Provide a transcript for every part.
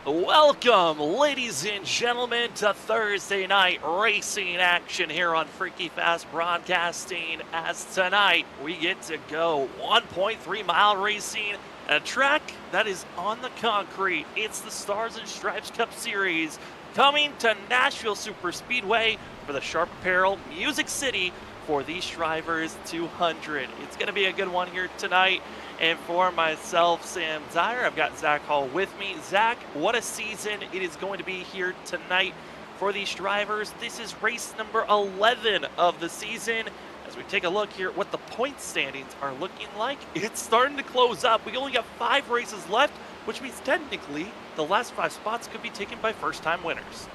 Welcome, ladies and gentlemen, to Thursday night racing action here on Freaky Fast Broadcasting. As tonight, we get to go 1.3 mile racing, a track that is on the concrete. It's the Stars and Stripes Cup Series coming to Nashville Super Speedway for the Sharp Apparel Music City for the Shrivers 200. It's going to be a good one here tonight. And for myself, Sam Dyer, I've got Zach Hall with me. Zach, what a season it is going to be here tonight for these drivers. This is race number 11 of the season. As we take a look here at what the point standings are looking like, it's starting to close up. We only got 5 races left, which means technically the last 5 spots could be taken by first-time winners.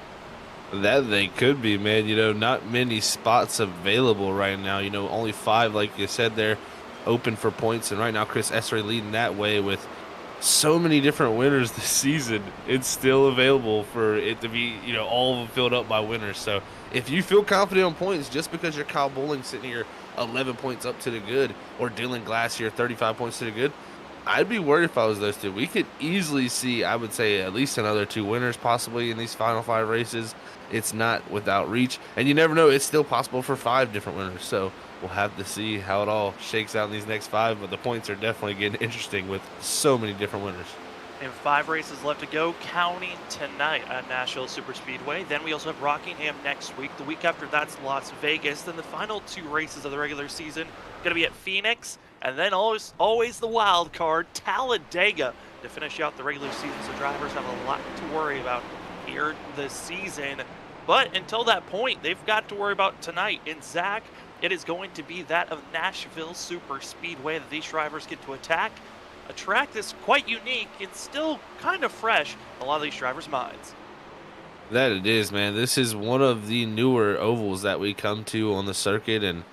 That they could be, man. Not many spots available right now. Only 5, like you said there, open for points. And right now, Chris Essery leading that way with so many different winners this season. It's still available for it to be, all of them filled up by winners. So if you feel confident on points, just because you're Kyle Bowling sitting here 11 points up to the good, or Dylan Glass here 35 points to the good, I'd be worried if I was those two. We could easily see, I would say, at least another 2 winners possibly in these final 5 races. It's not without reach, and you never know. It's still possible for 5 different winners. So we'll have to see how it all shakes out in these next 5, but the points are definitely getting interesting with so many different winners. And 5 races left to go, counting tonight at Nashville Super Speedway. Then we also have Rockingham next week. The week after that's Las Vegas. Then the final 2 races of the regular season going to be at Phoenix, and then always the wild card, Talladega, to finish out the regular season. So drivers have a lot to worry about here this season. But until that point, they've got to worry about tonight. And Zach, it is going to be that of Nashville Super Speedway that these drivers get to attack. A track that's quite unique and still kind of fresh in a lot of these drivers' minds. That it is, man. This is one of the newer ovals that we come to on the circuit, and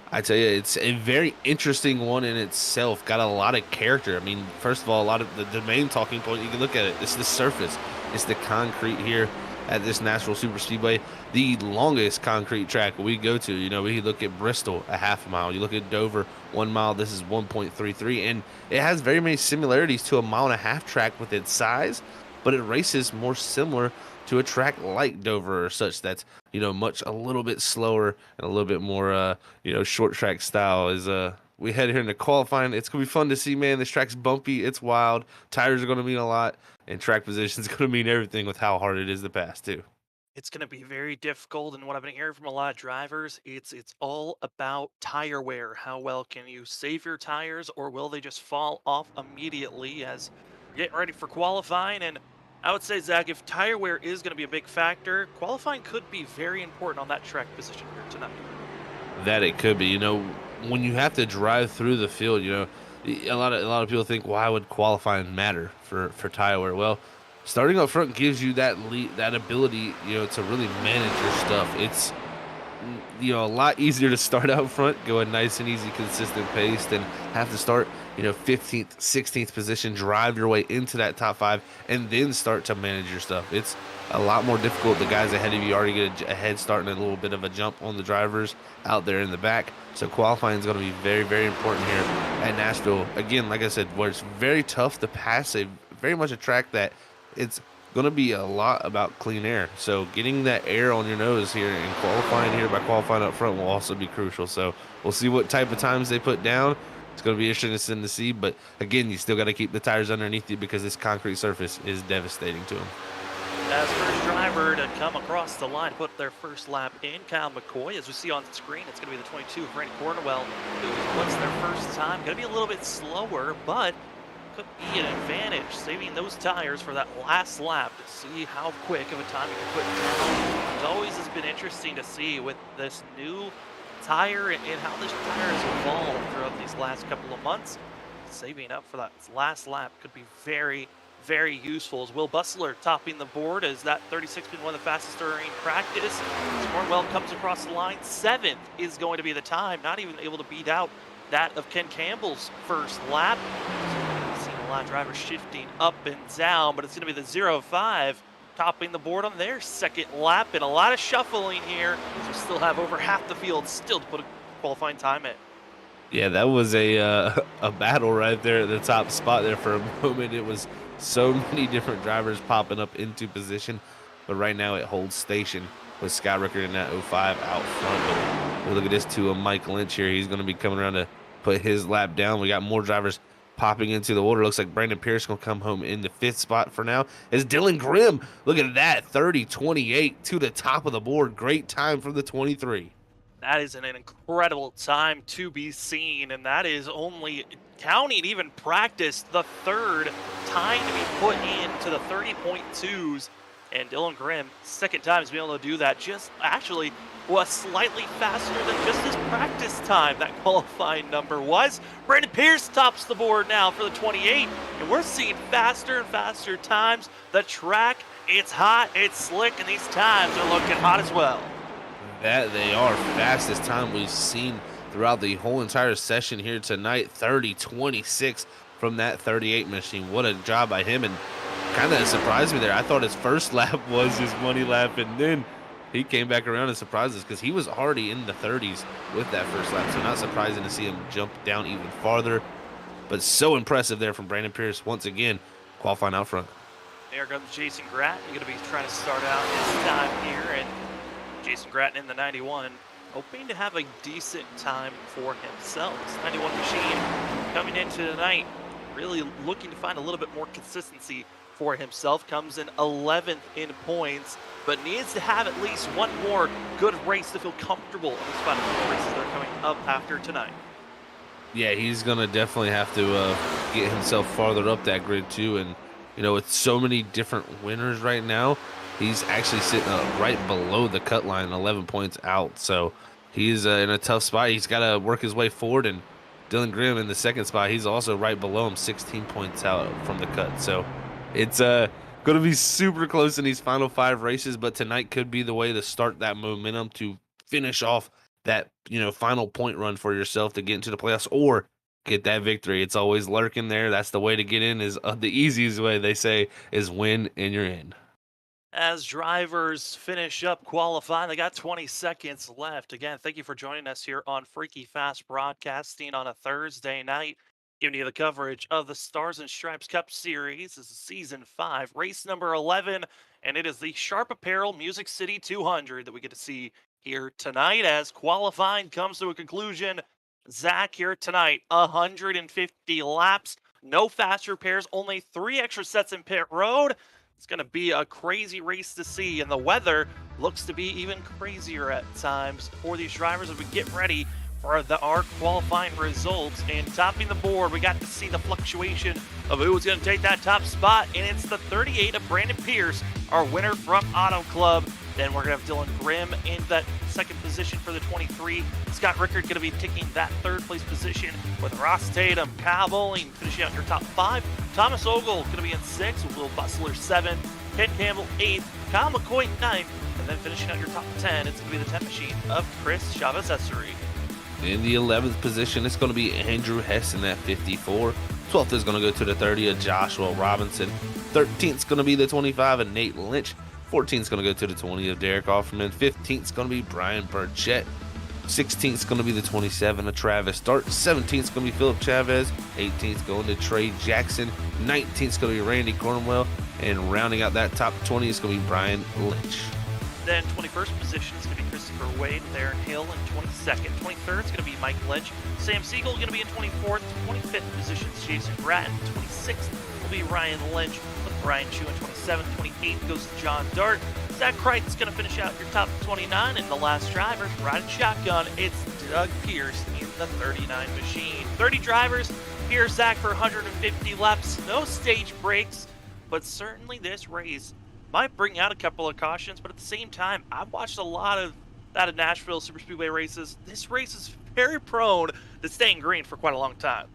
I tell you, it's a very interesting one in itself. Got a lot of character. I mean, first of all, a lot of the main talking point, you can look at it, it's the surface. It's the concrete here at this Nashville Super Speedway, the longest concrete track we go to. We look at Bristol, a half mile. You look at Dover, 1 mile. This is 1.33, and it has very many similarities to a 1.5 mile track with its size, but it races more similar to a track like Dover or such that's, much a little bit slower and a little bit more, short track style. Is we head here into qualifying. It's going to be fun to see, man. This track's bumpy. It's wild. Tires are going to mean a lot, and track position is going to mean everything with how hard it is to pass, too. It's going to be very difficult, and what I've been hearing from a lot of drivers, it's all about tire wear. How well can you save your tires, or will they just fall off immediately as we're getting ready for qualifying? And I would say, Zach, if tire wear is going to be a big factor, qualifying could be very important on that track position here tonight. That it could be. When you have to drive through the field, a lot of people think, why would qualifying matter for tire wear? Well, starting up front gives you that ability, to really manage your stuff. It's a lot easier to start out front, go a nice and easy, consistent pace, than have to start, 15th, 16th position, drive your way into that top 5, and then start to manage your stuff. It's a lot more difficult. The guys ahead of you already get a head start and a little bit of a jump on the drivers out there in the back. So qualifying is going to be very, very important here at Nashville. Again, like I said, where it's very tough to pass, very much a track that it's going to be a lot about clean air. So getting that air on your nose here and qualifying here by qualifying up front will also be crucial. So we'll see what type of times they put down. It's going to be interesting to see. But again, you still got to keep the tires underneath you because this concrete surface is devastating to them. As first driver to come across the line, put their first lap in, Kyle McCoy. As we see on the screen, it's going to be the 22 of Randy Cornwell, who what's their first time. Going to be a little bit slower, but could be an advantage, saving those tires for that last lap to see how quick of a time you can put down. It always has been interesting to see with this new tire and how this tire has evolved throughout these last couple of months. Saving up for that last lap could be very, very useful. As Will Bustler topping the board as that 36 been one of the fastest during practice. As Cornwell comes across the line, 7th is going to be the time, not even able to beat out that of Ken Campbell's first lap. So seeing a lot of drivers shifting up and down, but it's going to be the 0-5 topping the board on their second lap, and a lot of shuffling here as we still have over half the field still to put a qualifying time in. Yeah, that was a a battle right there at the top spot there for a moment. It was so many different drivers popping up into position, but right now it holds station with Sky Ricker in that '05 out front. But look at this to a Mike Lynch here. He's going to be coming around to put his lap down. We got more drivers popping into the order. Looks like Brandon Pierce going to come home in the 5th spot for now. Is Dylan Grimm. Look at that, 30-28 to the top of the board. Great time from the 23. That is an incredible time to be seen, and that is only counting even practice, the third time to be put into the 30.2s. And Dylan Grimm, second time has been able to do that, just actually was slightly faster than just his practice time. That qualifying number was. Brandon Pierce tops the board now for the 28, and we're seeing faster and faster times. The track, it's hot, it's slick, and these times are looking hot as well. That they are fastest time we've seen throughout the whole entire session here tonight. 30-26 from that 38 machine. What a job by him, and kind of surprised me there. I thought his first lap was his money lap, and then he came back around and surprised us because he was already in the 30s with that first lap. So not surprising to see him jump down even farther, but so impressive there from Brandon Pierce once again, qualifying out front. There comes Jason Grattan. You're going to be trying to start out his time here, and Jason Grattan in the 91, hoping to have a decent time for himself. This 91 machine coming into tonight, really looking to find a little bit more consistency for himself. Comes in 11th in points, but needs to have at least one more good race to feel comfortable in these final 4 races that are coming up after tonight. Yeah, he's going to definitely have to get himself farther up that grid too. And, you know, with so many different winners right now, he's actually sitting right below the cut line, 11 points out. So he's in a tough spot. He's got to work his way forward. And Dylan Grimm in the 2nd spot, he's also right below him, 16 points out from the cut. So it's going to be super close in these final 5 races. But tonight could be the way to start that momentum to finish off that, you know, final point run for yourself to get into the playoffs or get that victory. It's always lurking there. That's the way to get in. Is the easiest way, they say, is win and you're in. As drivers finish up qualifying, they got 20 seconds left. Again, thank you for joining us here on Freaky Fast Broadcasting on a Thursday night, giving you the coverage of the Stars and Stripes Cup Series. This is Season 5, race number 11, and it is the Sharp Apparel Music City 200 that we get to see here tonight as qualifying comes to a conclusion. Zach here tonight, 150 laps, no fast repairs, only 3 extra sets in pit road. It's going to be a crazy race to see, and the weather looks to be even crazier at times for these drivers as we get ready for our qualifying results. And topping the board, we got to see the fluctuation of who was going to take that top spot, and it's the 38 of Brandon Pierce, our winner from Auto Club. Then we're going to have Dylan Grimm in that 2nd position for the 23. Scott Rickard going to be taking that 3rd place position with Ross Tatum, Kyle Bowling finishing out your top 5. Thomas Ogle going to be in 6th, Will Bustler 7th, Ken Campbell 8th, Kyle McCoy 9th, and then finishing out your top 10, it's going to be the 10 machine of Chris Chavez-Essery. In the 11th position, it's going to be Andrew Hess in that 54. 12th is going to go to the 30 of Joshua Robinson. 13th is going to be the 25 of Nate Lynch. 14th is going to go to the 20 of Derek Offerman. 15th is going to be Brian Burchett. 16th is going to be the 27 of Travis Dart. 17th is going to be Philip Chavez. 18th going to Trey Jackson. 19th is going to be Randy Cornwell. And rounding out that top 20 is going to be Brian Lynch. Then 21st position is going to be Christopher Wade, Darren Hill in 22nd. 23rd is going to be Mike Lynch. Sam Siegel going to be in 24th. 25th position is Jason Grattan. 26th will be Ryan Lynch with Brian Chu in 27th. 28th goes to John Dart. Zach Kreitz is going to finish out your top 29. And the last driver, riding shotgun, it's Doug Pierce in the 39 machine. 30 drivers, here's Zach for 150 laps. No stage breaks, but certainly this race might bring out a couple of cautions, but at the same time, I've watched a lot of that of Nashville Super Speedway races. This race is very prone to staying green for quite a long time.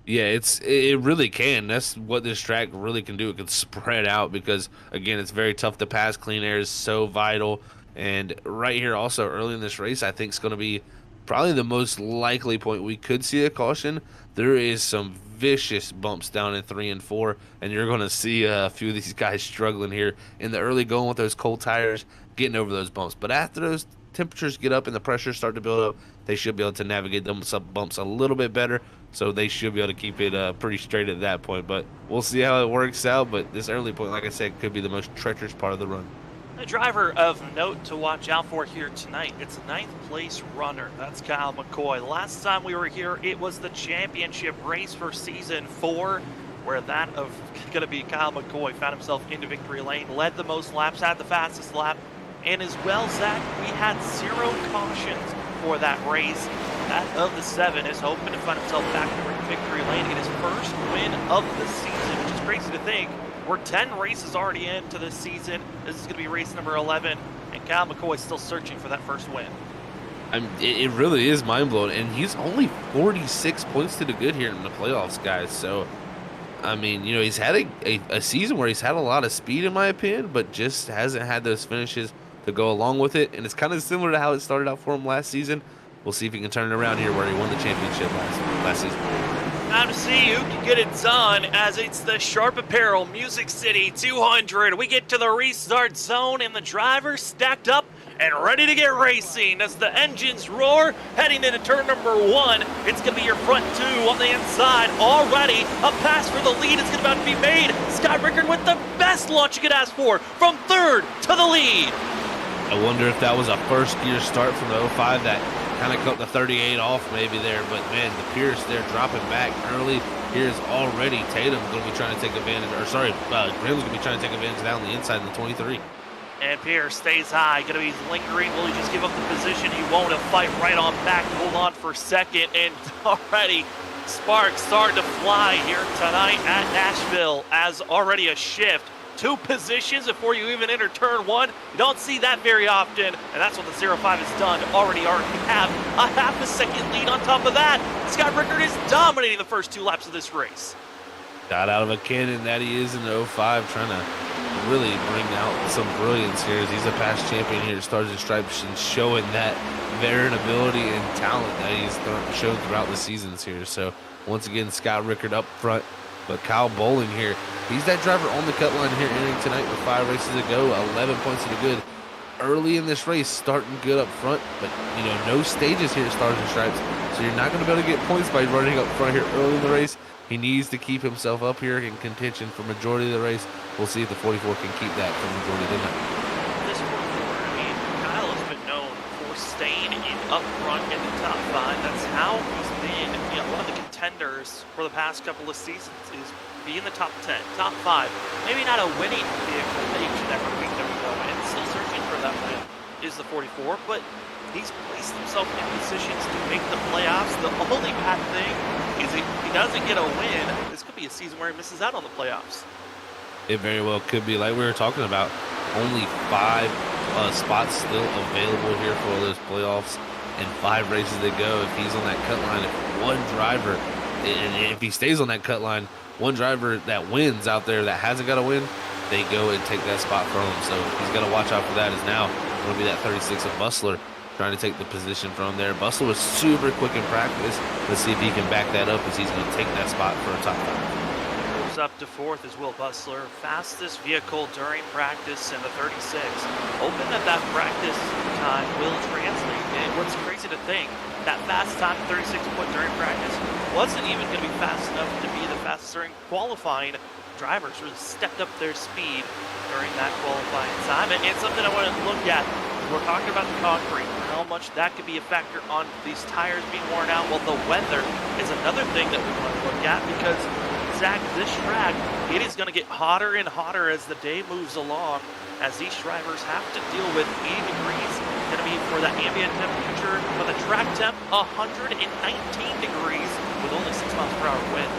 Yeah, it really can. That's what this track really can do. It can spread out because, again, it's very tough to pass. Clean air is so vital. And right here also early in this race, I think is going to be probably the most likely point we could see a caution. There is some vicious bumps down in 3 and 4, and you're going to see a few of these guys struggling here in the early going with those cold tires, getting over those bumps. But after those temperatures get up and the pressures start to build up, they should be able to navigate them bumps a little bit better. So they should be able to keep it pretty straight at that point. But we'll see how it works out. But this early point, like I said, could be the most treacherous part of the run. A driver of note to watch out for here tonight. It's a 9th place runner. That's Kyle McCoy. Last time we were here, it was the championship race for season 4, where that of going to be Kyle McCoy found himself into victory lane, led the most laps, had the fastest lap, and as well, Zach, we had 0 cautions for that race. That of the 7 is hoping to find himself back in victory lane and his first win of the season, which is crazy to think. We're 10 races already into this season. This is going to be race number 11, and Kyle McCoy is still searching for that first win. It really is mind-blowing, and he's only 46 points to the good here in the playoffs, guys. So, I mean, you know, he's had a season where he's had a lot of speed, in my opinion, but just hasn't had those finishes to go along with it. And it's kind of similar to how it started out for him last season. We'll see if he can turn it around here where he won the championship last season. Time to see who can get it done as it's the Sharp Apparel Music City 200. We get to the restart zone and the drivers stacked up and ready to get racing as the engines roar, heading into turn number 1. It's going to be your front 2 on the inside already. A pass for the lead is about to be made. Scott Rickard with the best launch you could ask for, from 3rd to the lead. I wonder if that was a first gear start from the 05 that kind of cut the 38 off maybe there, but man, the Pierce there dropping back early. Here's already Tatum going to be trying to take advantage, or sorry, Grimm's going to be trying to take advantage down the inside in the 23. And Pierce stays high, going to be lingering. Will he just give up the position? He won't. Have fight right on back, hold on for second, and already sparks starting to fly here tonight at Nashville as already a shift. 2 positions before you even enter turn 1. You don't see that very often, and that's what the 05 has done. Already have a half a second lead on top of that. Scott Rickard is dominating the first 2 laps of this race. Got out of a cannon that he is in the 05, trying to really bring out some brilliance here as he's a past champion here at Stars and Stripes and showing that veteran ability and talent that he's shown throughout the seasons here. So once again, Scott Rickard up front. But Kyle Bowling here, he's that driver on the cut line here entering tonight with 5 races to go, 11 points to the good. Early in this race, starting good up front, but you know, no stages here at Stars and Stripes, so you're not going to be able to get points by running up front here early in the race. He needs to keep himself up here in contention for majority of the race. We'll see if the 44 can keep that for majority of the night. This 44, I mean, Kyle has been known for staying in up front in the top 5. That's how he's been, you know, one of the contenders for the past couple of seasons is be in the top 10, top 5. Maybe not a winning vehicle each and every week that we go in, still searching for that win is the 44, but he's placed himself in positions to make the playoffs. The only bad thing is if he doesn't get a win, this could be a season where he misses out on the playoffs. It very well could be. Like we were talking about, only 5 spots still available here for all those playoffs and 5 races to go. If he's on that cut line, if one driver, and if he stays on that cut line, one driver that wins out there that hasn't got a win, they go and take that spot from him. So he's got to watch out for that. Is now going to be that 36 of Bustler trying to take the position from there. Bustler was super quick in practice. Let's see if he can back that up as he's going to take that spot for a top 5. Up to 4th is Will Bustler, fastest vehicle during practice in the 36. Hoping that practice time will translate. And what's crazy to think, that fast time, 36 point during practice, wasn't even going to be fast enough to be the fastest during qualifying. Drivers really stepped up their speed during that qualifying time. And something I want to look at, we're talking about the concrete, how much that could be a factor on these tires being worn out. Well, the weather is another thing that we want to look at because Zach, this track, it is going to get hotter and hotter as the day moves along, as these drivers have to deal with 80 degrees. Going to be for that ambient temperature, for the track temp, 119 degrees with only 6 miles per hour wind.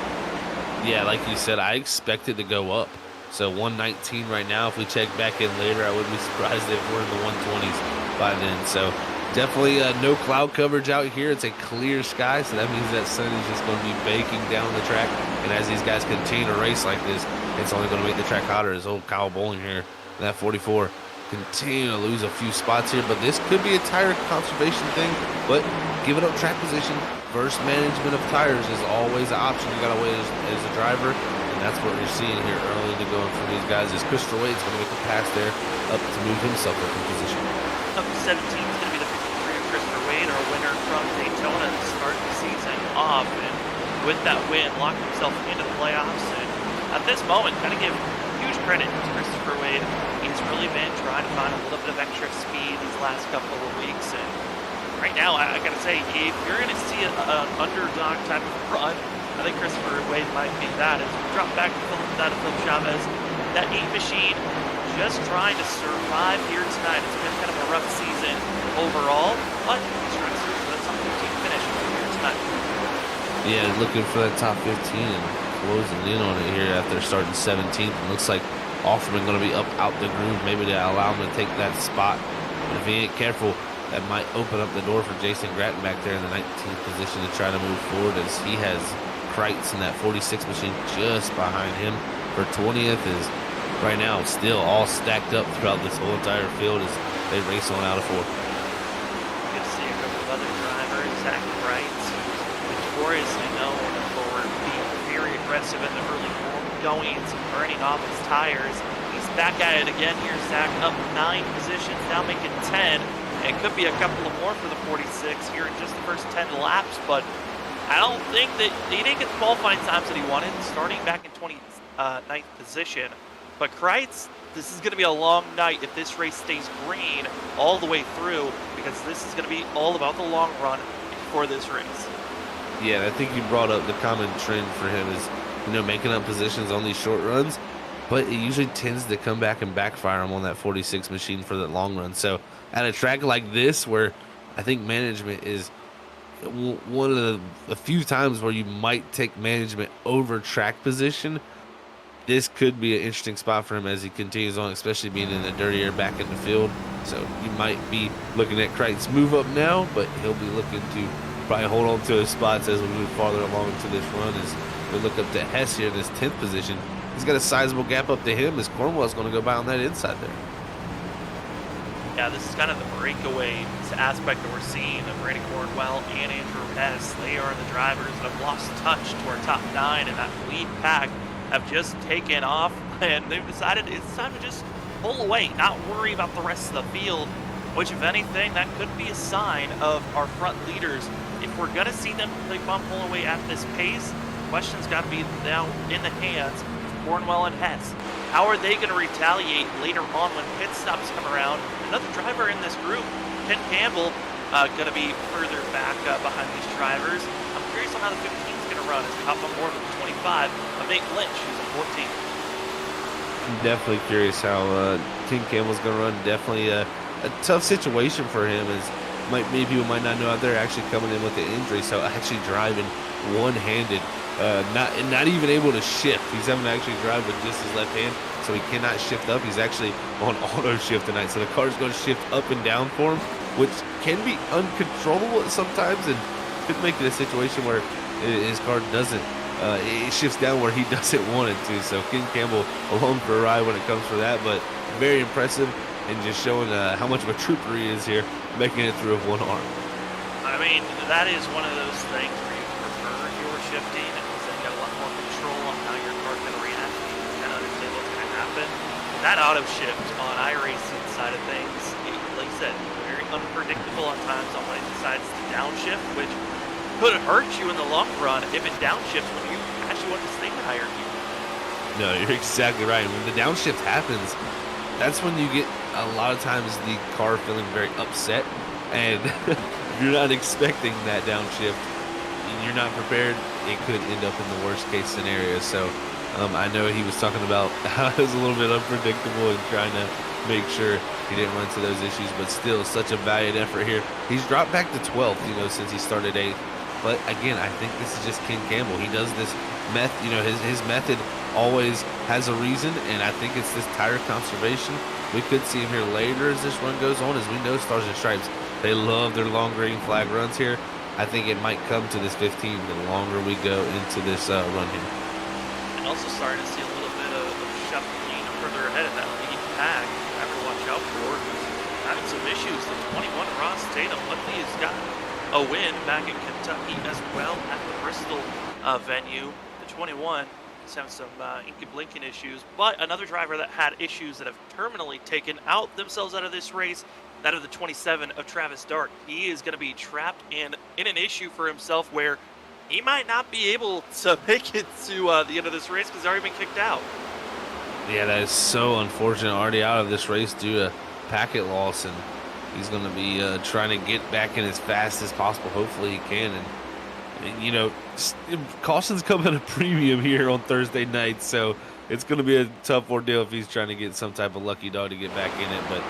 Yeah, like you said, I expect it to go up. So 119 right now. If we check back in later, I wouldn't be surprised if we're in the 120s by then. So definitely no cloud coverage out here. It's a clear sky, so that means that sun is just going to be baking down the track. And as these guys continue to race like this, it's only going to make the track hotter. As old Kyle Bowling here, that 44, continue to lose a few spots here. But this could be a tire conservation thing. But giving up track position versus management of tires is always an option you got to weigh as a driver. And that's what you're seeing here early to go from these guys. As Christopher Wade's going to make the pass there up to move himself up in position. Up to 17 is going to be the Wade, our winner from Daytona to start the season off, and with that win, locked himself into the playoffs. And at this moment, kind of give huge credit to Christopher Wade. He's really been trying to find a little bit of extra speed these last couple of weeks, and right now, I gotta say, if you're gonna see an underdog type of run, I think Christopher Wade might be that. As we drop back to Phil Chavez, that 8 machine just trying to survive here tonight. It's been kind of a rough season overall, but he's trying to search for that top 15 finish here tonight. Yeah, looking for that top 15 and closing in on it here after starting 17th. It looks like Offerman going to be up out the groove, maybe to allow him to take that spot. But if he ain't careful, that might open up the door for Jason Grattan back there in the 19th position to try to move forward, as he has Kreitz in that 46 machine just behind him for 20th. Is right now still all stacked up throughout this whole entire field as they race on out of 4. Good to see a couple of other drivers. Zach Kreitz, who's notoriously known for being very aggressive in the early goings and burning off his tires. He's back at it again here. Zach up 9 positions, now making 10. And it could be a couple of more for the 46 here in just the first 10 laps, but I don't think that he didn't get the qualifying times that he wanted, starting back in 29th position. But Kreitz, this is going to be a long night if this race stays green all the way through, because this is going to be all about the long run for this race. Yeah, I think you brought up the common trend for him is, making up positions on these short runs, but it usually tends to come back and backfire him on that 46 machine for the long run. So at a track like this, where I think management is one of the few times where you might take management over track position, this could be an interesting spot for him as he continues on, especially being in the dirty air back in the field. So you might be looking at Kreitz move up now, but he'll be looking to probably hold on to his spots as we move farther along into this run. As we look up to Hess here in his 10th position, he's got a sizable gap up to him as Cornwell's going to go by on that inside there. Yeah, this is kind of the breakaway aspect that we're seeing of Randy Cornwell and Andrew Hess. They are the drivers that have lost touch to our top 9, and that lead pack have just taken off, and they've decided it's time to just pull away, not worry about the rest of the field, which, if anything, that could be a sign of our front leaders. If we're going to see them pull away at this pace, the question's got to be now in the hands of Cornwell and Hess. How are they going to retaliate later on when pit stops come around? Another driver in this group, Ken Campbell, going to be further back behind these drivers. I'm curious on how the 15 is going to run as we hop on board with the 25 of Nate Lynch, who's a 14. I'm definitely curious how Ken Campbell's going to run. Definitely a tough situation for him, as many people might not know out there actually coming in with an injury, so actually driving one-handed. Not even able to shift. He's having to actually drive with just his left hand, so he cannot shift up. He's actually on auto shift tonight, so the car's going to shift up and down for him, which can be uncontrollable sometimes and could make it a situation where his car doesn't, it shifts down where he doesn't want it to. So Ken Campbell alone for a ride when it comes for that, but very impressive and just showing how much of a trooper he is here, making it through with one arm. I mean, that is one of those things where you prefer your shifting, and you got a lot more control on how your car's going to react. You kind of understand what's going to happen. That auto shift on iRacing side of things, like I said, very unpredictable at times on when it decides to downshift, which could hurt you in the long run if it downshifts when you actually want to stay in higher gear. No, you're exactly right. When the downshift happens, that's when you get a lot of times the car feeling very upset, and you're not expecting that downshift, you're not prepared, it could end up in the worst case scenario. So I know he was talking about how it was a little bit unpredictable and trying to make sure he didn't run into those issues, but still such a valiant effort here. He's dropped back to 12th, since he started 8th. But again, I think this is just Ken Campbell. He does this his method always has a reason, and I think it's this tire conservation. We could see him here later as this run goes on, as we know Stars and Stripes, they love their long green flag runs here. I think it might come to this 15 the longer we go into this run here. And also starting to see a little bit of shuffling further ahead of that lead pack. You have to watch out for, who's having some issues. The 21 Ross Tatum, luckily has got a win back in Kentucky as well at the Bristol venue. The 21 He's having some inky blinking issues. But another driver that had issues that have terminally taken out themselves out of this race, that of the 27 of Travis Dark. He is going to be trapped in an issue for himself where he might not be able to make it to the end of this race because he's already been kicked out. Yeah, that is so unfortunate. Already out of this race due to packet loss, and he's going to be trying to get back in as fast as possible. Hopefully he can. And you know, caution's come at a premium here on Thursday night, so it's going to be a tough ordeal if he's trying to get some type of lucky dog to get back in it. But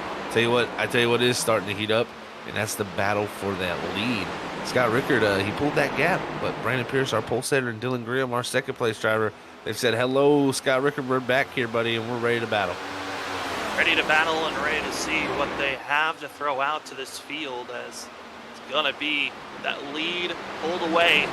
I tell you what is starting to heat up, and that's the battle for that lead. Scott Rickard, he pulled that gap, but Brandon Pierce, our pole setter, and Dylan Graham, our second place driver, they've said, hello, Scott Rickard, we're back here, buddy, and we're ready to battle. Ready to battle and ready to see what they have to throw out to this field, as it's going to be that lead pulled away.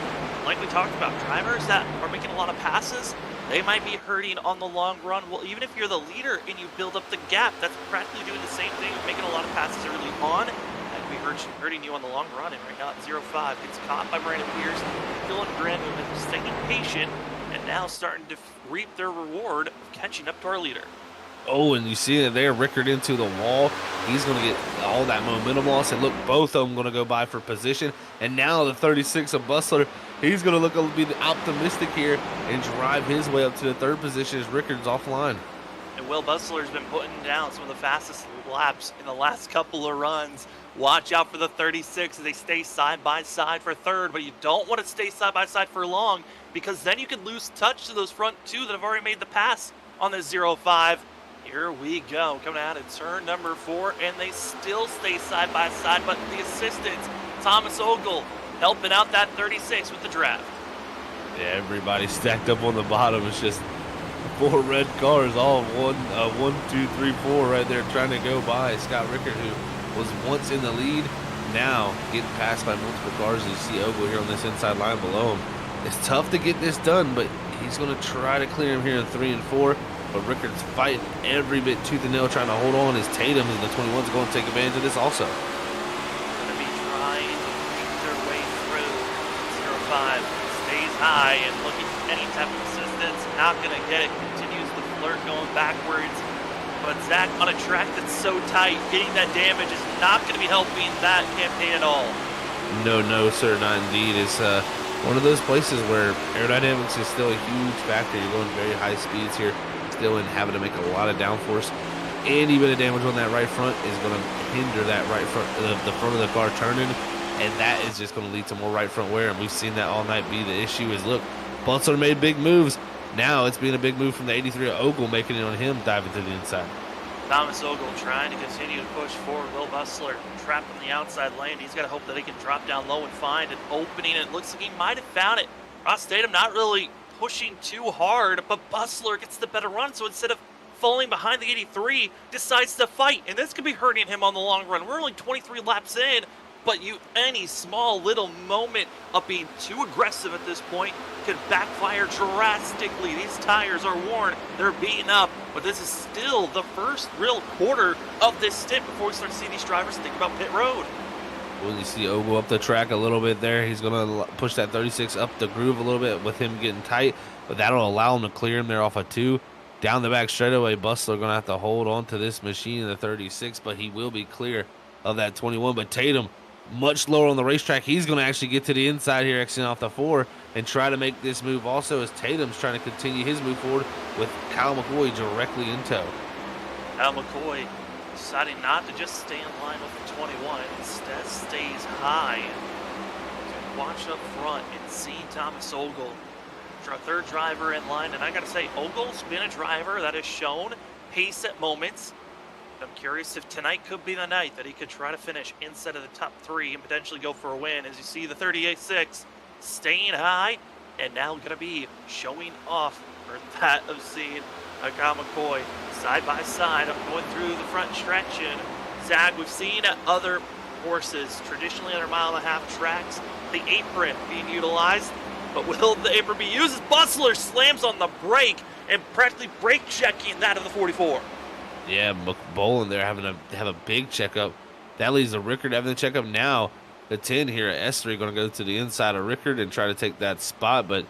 Like we talked about, drivers that are making a lot of passes, they might be hurting on the long run. Well, even if you're the leader and you build up the gap, that's practically doing the same thing, making a lot of passes early on. That could be hurting you on the long run. And right now at 0-5, gets caught by Brandon Pierce. Dylan Graham, who has been staying patient, and now starting to reap their reward of catching up to our leader. Oh, and you see it there, Rickard into the wall. He's going to get all that momentum loss. And look, both of them going to go by for position. And now the 36 of Bustler, he's going to look a bit optimistic here and drive his way up to the third position as Rickard's offline. And Will Bustler's been putting down some of the fastest laps in the last couple of runs. Watch out for the 36 as they stay side by side for third, but you don't want to stay side by side for long because then you can lose touch to those front two that have already made the pass on this 0-5. Here we go, coming out of turn number 4, and they still stay side by side, but the assistants, Thomas Ogle, helping out that 36 with the draft. Yeah, everybody stacked up on the bottom. It's just 4 red cars, all 1, 2, 3, 4 right there trying to go by Scott Rickard, who was once in the lead, now getting passed by multiple cars. As you see Ogle here on this inside line below him. It's tough to get this done, but he's going to try to clear him here in 3 and 4. But Rickard's fighting every bit tooth and nail, trying to hold on. His Tatum and the 21's going to take advantage of this also. Going to be trying to make their way through 0-5. Stays high and looking for any type of assistance. Not going to get it. Continues the flirt going backwards. But Zach, on a track that's so tight, getting that damage is not going to be helping that campaign at all. No, sir, not indeed. It's one of those places where aerodynamics is still a huge factor. You're going very high speeds here. Still in having to make a lot of downforce, and even a damage on that right front is going to hinder that right front, the front of the car turning, and that is just going to lead to more right front wear. And we've seen that all night be the issue. Is look, Butler made big moves. Now it's being a big move from the 83 of Ogle, making it on him, diving to the inside. Thomas Ogle trying to continue to push forward. Will Bustler trapped on the outside lane. He's got to hope that he can drop down low and find an opening. It looks like he might have found it. Ross Tatum not really pushing too hard, but Bustler gets the better run, so instead of falling behind the 83, decides to fight, and this could be hurting him on the long run. We're only 23 laps in, but any small little moment of being too aggressive at this point could backfire drastically. These tires are worn, they're beaten up, but this is still the first real quarter of this stint before we start seeing these drivers think about pit road. Well, you see Ogle up the track a little bit there. He's going to push that 36 up the groove a little bit with him getting tight, but that'll allow him to clear him there off of 2. Down the back straightaway, Bustler going to have to hold on to this machine in the 36, but he will be clear of that 21. But Tatum, much lower on the racetrack, he's going to actually get to the inside here, exiting off the 4, and try to make this move also as Tatum's trying to continue his move forward with Kyle McCoy directly in tow. Kyle McCoy deciding not to just stay in line with the 21, instead stays high. To watch up front and see Thomas Ogle, our third driver in line, and I gotta say, Ogle's been a driver that has shown pace at moments. I'm curious if tonight could be the night that he could try to finish inside of the top 3 and potentially go for a win. As you see the 38.6 staying high, and now gonna be showing off for that of seeing Kyle McCoy side by side going through the front stretch. And Zach, we've seen other horses traditionally on their 1.5-mile tracks, the apron being utilized, but will the apron be used as Bustler slams on the brake and practically brake checking that of the 44? Yeah, McBolin there having to have a big checkup. That leaves the Rickard having the checkup now. The 10 here at S3 going to go to the inside of Rickard and try to take that spot, but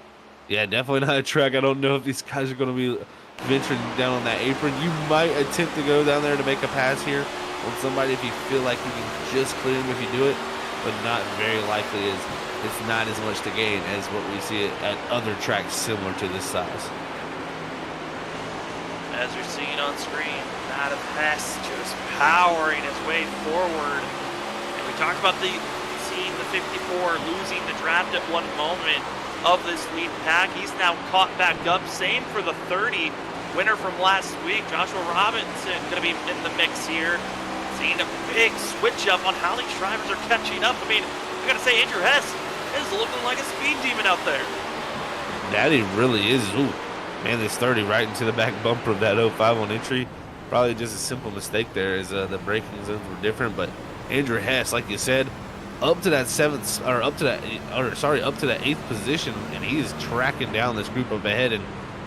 Yeah, definitely not a track. I don't know if these guys are going to be venturing down on that apron. You might attempt to go down there to make a pass here on somebody if you feel like you can just clear them if you do it, but not very likely, as it's not as much to gain as what we see at other tracks similar to this size. As you're seeing on screen, Adam Hess just powering his way forward. And we talked about seeing the 54 losing the draft at one moment of this lead pack. He's now caught back up. Same for the 30 winner from last week. Joshua Robinson going to be in the mix here. Seeing a big switch up on how these drivers are catching up. I mean, I got to say, Andrew Hess is looking like a speed demon out there. That he really is. Ooh, man, this 30 right into the back bumper of that 05 on entry. Probably just a simple mistake there, as the braking zones were different. But Andrew Hess, like you said, up to that up to that eighth position, and he is tracking down this group up ahead. And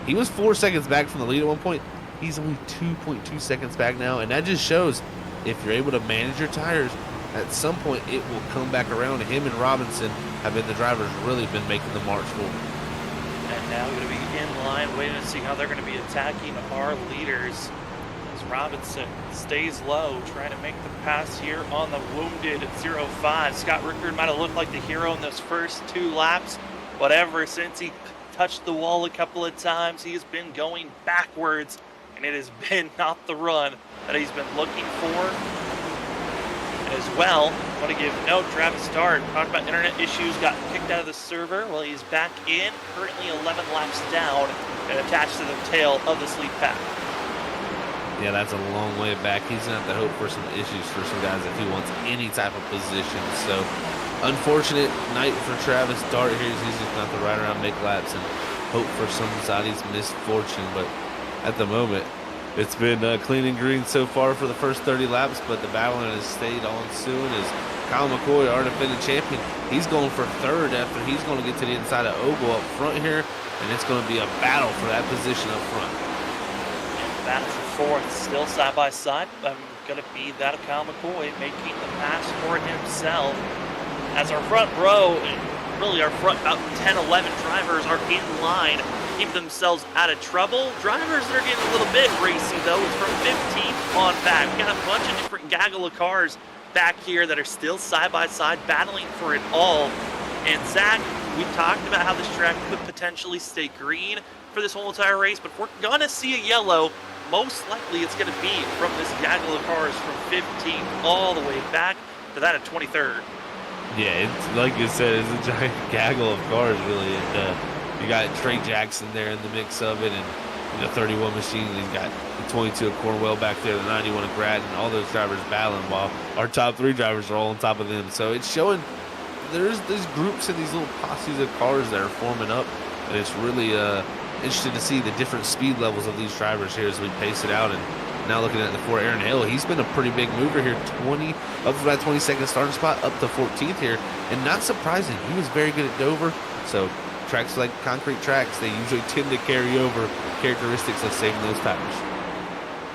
he was 4 seconds back from the lead at one point. He's only 2.2 seconds back now, and that just shows if you're able to manage your tires, at some point it will come back around. Him and Robinson have been the drivers really been making the march forward. And now going to be in line, waiting to see how they're going to be attacking our leaders. As Robinson stays low, trying to make the pass here on the wounded 05. Scott Rickard might have looked like the hero in those first 2 laps, but ever since he touched the wall a couple of times, he has been going backwards, and it has been not the run that he's been looking for. As well, I want to give note, Travis Dart talked about internet issues, got kicked out of the server. Well, he's back in, currently 11 laps down, and attached to the tail of this lead pack. Yeah, that's a long way back. He's going to have to hope for some issues for some guys if he wants any type of position. So, unfortunate night for Travis Dart here. He's just going to have to ride around, make laps, and hope for somebody's misfortune. But at the moment, it's been clean and green so far for the first 30 laps, but the battle has stayed on soon as Kyle McCoy, our defending champion, he's going for third after he's going to get to the inside of Ogle up front here, and it's going to be a battle for that position up front. And the battle for fourth, still side by side, going to be that of Kyle McCoy making the pass for himself. As our front row, really our front about 10, 11 drivers are in line, keep themselves out of trouble. Drivers that are getting a little bit racy, though, is from 15th on back. We got a bunch of different gaggle of cars back here that are still side by side battling for it all. And Zach, we talked about how this track could potentially stay green for this whole entire race, but if we're gonna see a yellow, most likely it's gonna be from this gaggle of cars from 15th all the way back to that of 23rd. Yeah, it's like you said, it's a giant gaggle of cars, really. And you got Trey Jackson there in the mix of it, and the 31 machine. He's got the 22 of Cornwell back there, the 91 of Grad, and all those drivers battling while our top 3 drivers are all on top of them. So it's showing there's these groups and these little posses of cars that are forming up, and it's really interesting to see the different speed levels of these drivers here as we pace it out. And now looking at the 4, Aaron Hill, he's been a pretty big mover here, up from that 22nd starting spot up to 14th here, and not surprising. He was very good at Dover, so tracks like concrete tracks, they usually tend to carry over characteristics of saving those tires.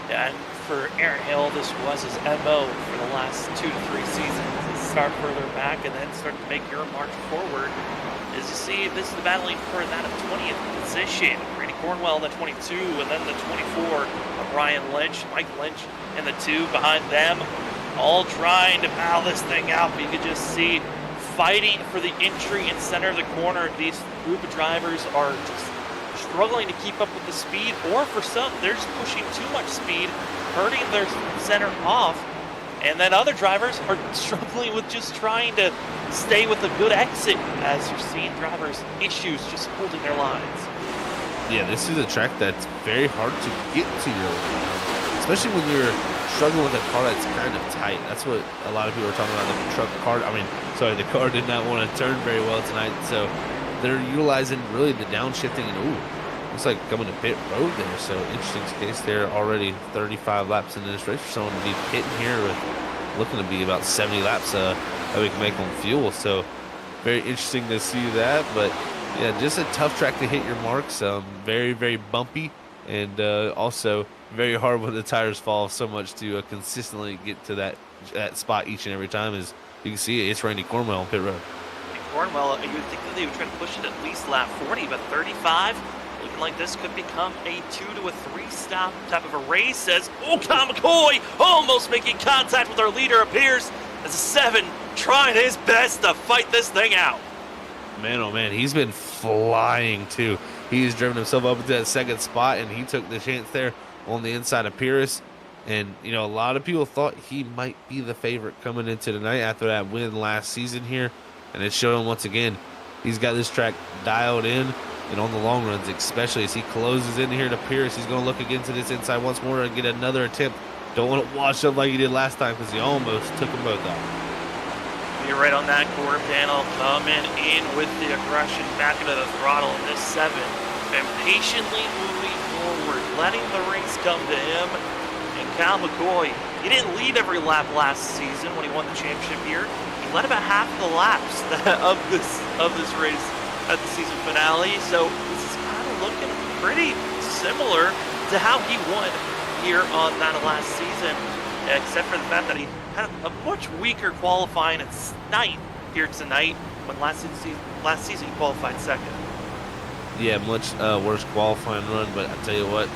Yeah, and for Aaron Hill, this was his MO for the last 2 to 3 seasons. Start further back and then start to make your march forward. As you see, this is the battling for that 20th position. Randy Cornwell in the 22, and then the 24 of Ryan Lynch, Mike Lynch in the 2 behind them, all trying to battle this thing out. But you could just see fighting for the entry and center of the corner. These group of drivers are just struggling to keep up with the speed, or for some, they're just pushing too much speed, hurting their center off. And then other drivers are struggling with just trying to stay with a good exit, as you're seeing drivers issues just holding their lines. Yeah, this is a track that's very hard to get to your line, especially when you're struggling with a car that's kind of tight. That's what a lot of people are talking about. The car did not want to turn very well tonight, so they're utilizing really the downshifting, and looks like coming to pit road there. So interesting case there. Already 35 laps into this race for someone to be pitting here with looking to be about 70 laps that we can make on fuel. So very interesting to see that. But yeah, just a tough track to hit your marks. Very, very bumpy, and also very hard when the tires fall so much to consistently get to that spot each and every time. As you can see, it's Randy Cornwell on pit road. Cornwell, you would think that they would try to push it at least lap 40, but 35, looking like this could become a 2 to a 3 stop type of a race as Kyle McCoy almost making contact with our leader appears as a 7 trying his best to fight this thing out. Man, oh man, he's been flying too. He's driven himself up into that second spot, and he took the chance there on the inside of Pierce. And, you know, a lot of people thought he might be the favorite coming into tonight after that win last season here. And it's showing once again, he's got this track dialed in. And on the long runs, especially as he closes in here to Pierce, he's going to look again to this inside once more and get another attempt. Don't want to wash up like he did last time because he almost took them both out. You're right on that quarter panel, coming in with the aggression back into the throttle in this 7. And patiently moving forward, letting the race come to him. And Kyle McCoy, he didn't lead every lap last season when he won the championship here. He led about half the laps of this race at the season finale. So this is kind of looking pretty similar to how he won here on that last season, except for the fact that he had a much weaker qualifying at ninth here tonight when last season he qualified second. Yeah, much worse qualifying run, but I tell you what,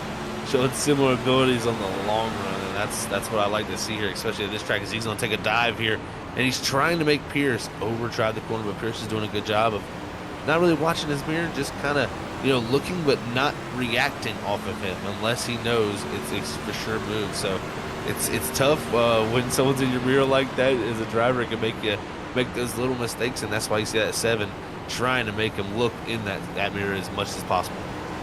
showing similar abilities on the long run, and that's what I like to see here, especially at this track, is he's going to take a dive here, and he's trying to make Pierce overdrive the corner, but Pierce is doing a good job of not really watching his mirror, just kind of, you know, looking but not reacting off of him unless he knows it's for sure move. So it's tough when someone's in your mirror like that. As a driver, it can make those little mistakes, and that's why you see that 7 trying to make him look in that mirror as much as possible.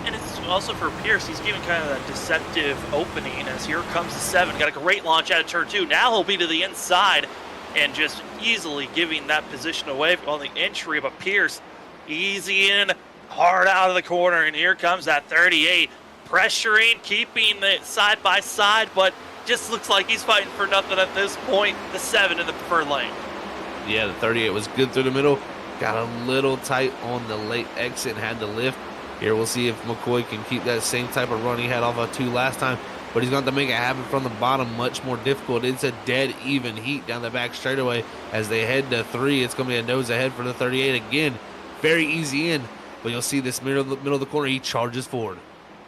And it's also for Pierce, he's giving kind of that deceptive opening as here comes the 7. Got a great launch out of turn 2. Now he'll be to the inside and just easily giving that position away on the entry. But Pierce, easy in, hard out of the corner. And here comes that 38. Pressuring, keeping it side by side, but just looks like he's fighting for nothing at this point. The 7 in the preferred lane. Yeah, the 38 was good through the middle. Got a little tight on the late exit and had to lift. Here we'll see if McCoy can keep that same type of run he had off of 2 last time, but he's going to have to make it happen from the bottom, much more difficult. It's a dead even heat down the back straightaway as they head to 3. It's going to be a nose ahead for the 38 again. Very easy in, but you'll see this middle of the corner, he charges forward.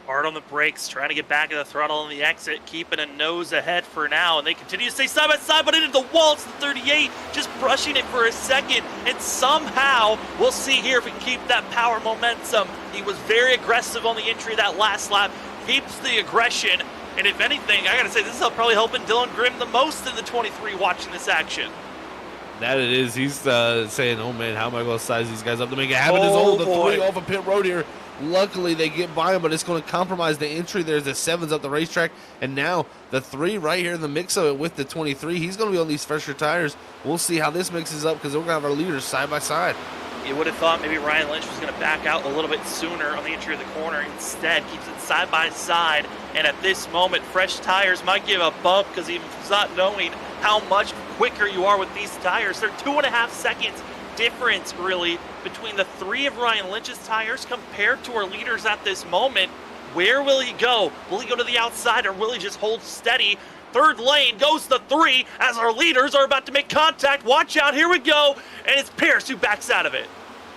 Hard on the brakes, trying to get back in the throttle on the exit, keeping a nose ahead for now, and they continue to stay side by side, but into the wall, it's the 38, just brushing it for a second, and somehow, we'll see here if we can keep that power momentum. He was very aggressive on the entry of that last lap, keeps the aggression, and if anything, I gotta say, this is probably helping Dylan Grimm the most in the 23 watching this action. That it is. He's saying, oh man, how am I going to size these guys up to make it happen? The 3 off of pit road here. Luckily, they get by him, but it's going to compromise the entry. There's the 7s up the racetrack, and now the 3 right here in the mix of it with the 23. He's going to be on these fresher tires. We'll see how this mixes up because we're going to have our leaders side by side. You would have thought maybe Ryan Lynch was going to back out a little bit sooner on the entry of the corner. Instead, keeps it side by side, and at this moment, fresh tires might give a bump because he's not knowing how much quicker you are with these tires. They're 2.5 seconds difference really between the 3 of Ryan Lynch's tires compared to our leaders at this moment. Where will he go? Will he go to the outside or will he just hold steady? Third lane goes the 3 as our leaders are about to make contact. Watch out, here we go. And it's Pierce who backs out of it.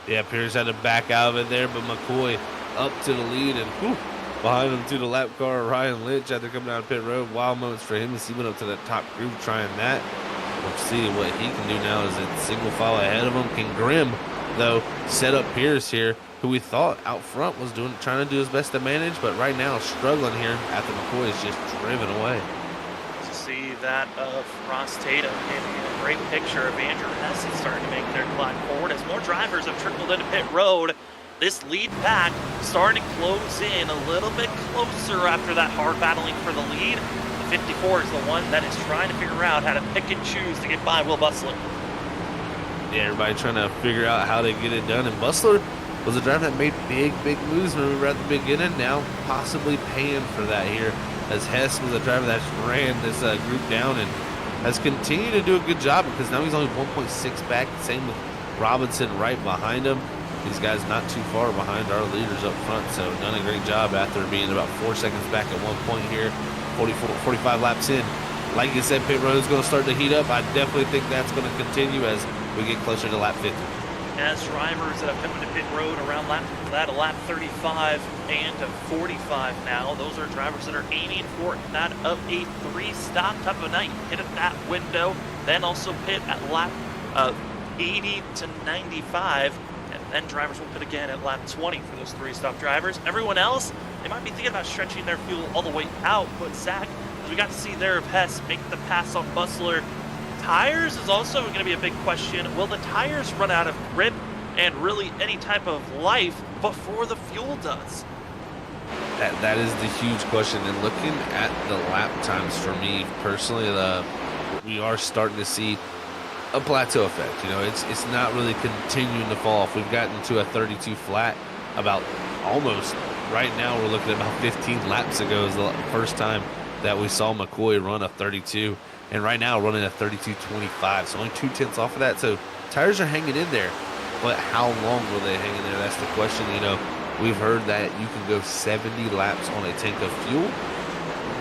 Yeah, Pierce had to back out of it there, but McCoy up to the lead and behind him to the lap car, Ryan Lynch after coming down pit road. Wild moments for him as he went up to that top groove trying that. We'll see what he can do now as it's single file ahead of him. Can Grimm, though, set up Pierce here, who we thought out front was trying to do his best to manage, but right now struggling here after McCoy is just driven away. To see that of Ross Tatum getting a great picture of Andrew Hesse starting to make their climb forward as more drivers have trickled into pit road. This lead pack starting to close in a little bit closer after that hard battling for the lead. 54 is the one that is trying to figure out how to pick and choose to get by Will Bustler. Yeah, everybody trying to figure out how to get it done. And Bustler was a driver that made big moves when we were at the beginning. Now possibly paying for that here, as Hess was a driver that ran this group down and has continued to do a good job because now he's only 1.6 back. Same with Robinson right behind him. These guys not too far behind our leaders up front, so done a great job after being about 4 seconds back at one point here. 45 laps in. Like you said, pit road is going to start to heat up. I definitely think that's going to continue as we get closer to lap 50. as drivers that have come into pit road around lap 35 and 45 now. Those are drivers that are aiming for that of a 3-stop type of a night. Hit at that window, then also pit at lap 80 to 95, and then drivers will pit again at lap 20 for those 3-stop drivers. Everyone else, they might be thinking about stretching their fuel all the way out, but Zach, as we got to see there of Hess make the pass on Bustler. Tires is also going to be a big question. Will the tires run out of grip and really any type of life before the fuel does? That is the huge question. And looking at the lap times for me personally, we are starting to see a plateau effect. You know, it's not really continuing to fall off. We've gotten to a 32 flat about almost right now. We're looking at about 15 laps ago is the first time that we saw McCoy run a 32. And right now running a 32.25, so only 2/10 off of that. So tires are hanging in there, but how long will they hang in there? That's the question. You know, we've heard that you can go 70 laps on a tank of fuel.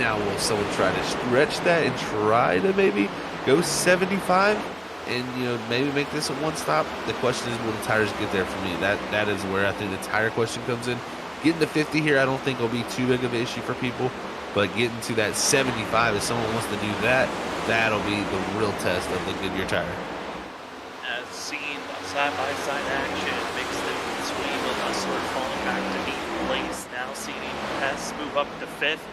Now, will someone try to stretch that and try to maybe go 75 and, you know, maybe make this a one-stop? The question is, will the tires get there for me? That is where I think the tire question comes in. Getting to 50 here, I don't think will be too big of an issue for people. But getting to that 75, if someone wants to do that, that'll be the real test of the Goodyear tire. As seen side-by-side action, mixed in between the Hustler falling back to 8th place, now seeing Hess move up to 5th,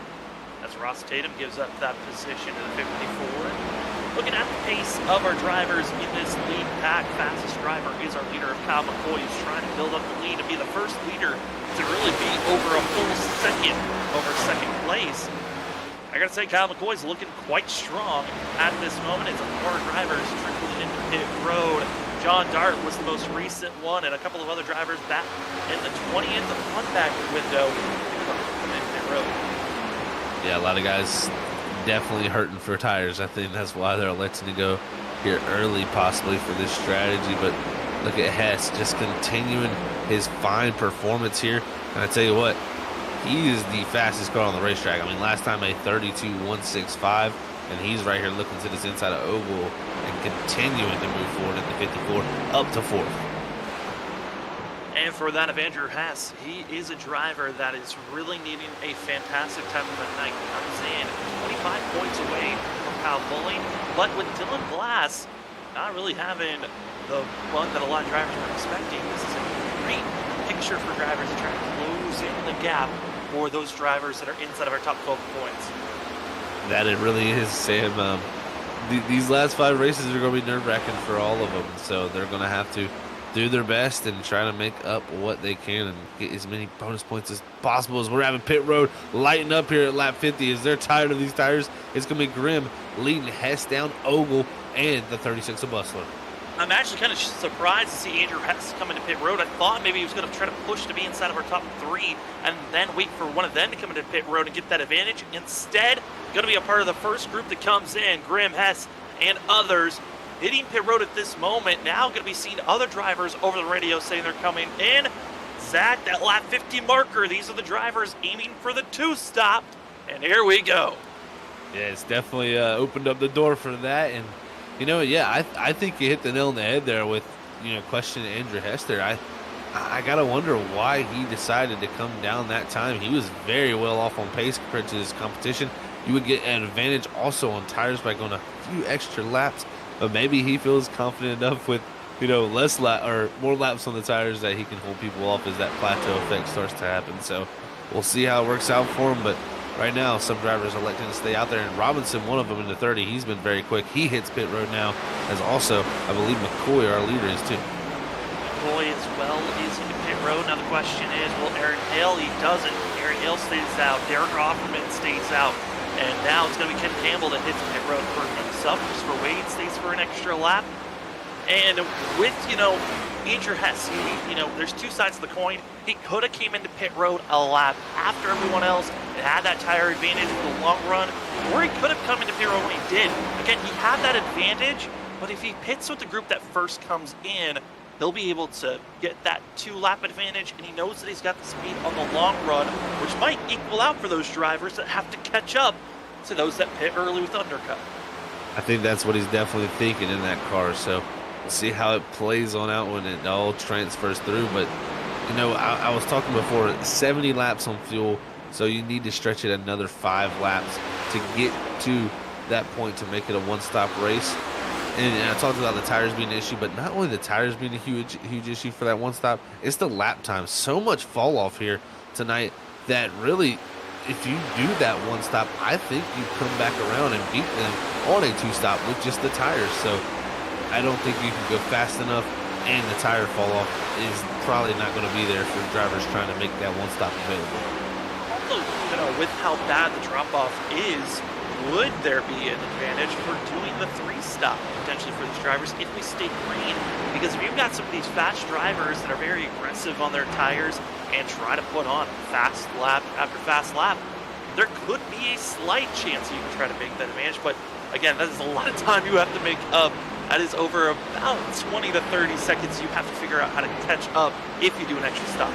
as Ross Tatum gives up that position to the 54. Looking at the pace of our drivers in this lead pack, fastest driver is our leader of Kyle McCoy, who's trying to build up the lead and be the first leader to really be over a full second over second place. I gotta say, Kyle McCoy's looking quite strong at this moment as more drivers trickling into pit road. John Dart was the most recent one, and a couple of other drivers back in the 20th run-back window come in pit road. Yeah, a lot of guys definitely hurting for tires. I think that's why they're electing to go here early, possibly for this strategy. But look at Hess just continuing his fine performance here. And I tell you what, he is the fastest car on the racetrack. I mean, last time a 32.165, and he's right here looking to this inside of oval and continuing to move forward at the 54 up to 4th. And for that of Andrew Hess, he is a driver that is really needing a fantastic time of the night. Comes in 25 points away from Kyle Bowling, but with Dylan Glass not really having the run that a lot of drivers were expecting, this is a great picture for drivers to try to close in the gap for those drivers that are inside of our top 12 points. That it really is, Sam. These last 5 races are going to be nerve-wracking for all of them, so they're going to have to do their best and try to make up what they can and get as many bonus points as possible. As we're having pit road lighting up here at lap 50, as they're tired of these tires, it's going to be Grimm leading Hess down oval and the 36 of Bustler. I'm actually kind of surprised to see Andrew Hess come into pit road. I thought maybe he was going to try to push to be inside of our top 3 and then wait for one of them to come into pit road and get that advantage. Instead, going to be a part of the first group that comes in, Grimm, Hess, and others hitting pit road at this moment. Now going to be seeing other drivers over the radio saying they're coming in. Zach, that lap 50 marker, these are the drivers aiming for the 2-stop, and here we go. Yeah, it's definitely opened up the door for that. And you know, yeah, I think you hit the nail on the head there with, you know, questioning Andrew Hess there. I got to wonder why he decided to come down that time. He was very well off on pace compared to his competition. You would get an advantage also on tires by going a few extra laps, but maybe he feels confident enough with, you know, more laps on the tires that he can hold people off as that plateau effect starts to happen. So we'll see how it works out for him, but right now, some drivers are electing to stay out there, and Robinson, one of them in the 30, he's been very quick. He hits pit road now, as also, I believe, McCoy, our leader, is too. McCoy as well is in pit road. Now the question is, will Aaron Hale? He doesn't. Aaron Hale stays out. Derek Offerman stays out. And now it's going to be Ken Campbell that hits pit road for himself. Just for Wade stays for an extra lap. And with, you know, Andrew Hess, there's two sides of the coin. He could have came into pit road a lap after everyone else and had that tire advantage for the long run, or he could have come into pit road when he did. Again, he had that advantage, but if he pits with the group that first comes in, he'll be able to get that 2-lap advantage, and he knows that he's got the speed on the long run, which might equal out for those drivers that have to catch up to those that pit early with undercut. I think that's what he's definitely thinking in that car, so see how it plays on out when it all transfers through. But I was talking before, 70 laps on fuel, so you need to stretch it another 5 laps to get to that point to make it a one-stop race. And I talked about the tires being an issue, but not only the tires being a huge issue for that one stop, it's the lap time. So much fall off here tonight that really, if you do that one stop, I think you come back around and beat them on a 2-stop with just the tires. So I don't think you can go fast enough, and the tire fall off is probably not going to be there for drivers trying to make that one stop available. Also, with how bad the drop off is, would there be an advantage for doing the 3-stop potentially for these drivers if we stay green? Because if you've got some of these fast drivers that are very aggressive on their tires and try to put on fast lap after fast lap, there could be a slight chance you can try to make that advantage. But again, that is a lot of time you have to make up. That is over about 20 to 30 seconds you have to figure out how to catch up if you do an extra stop.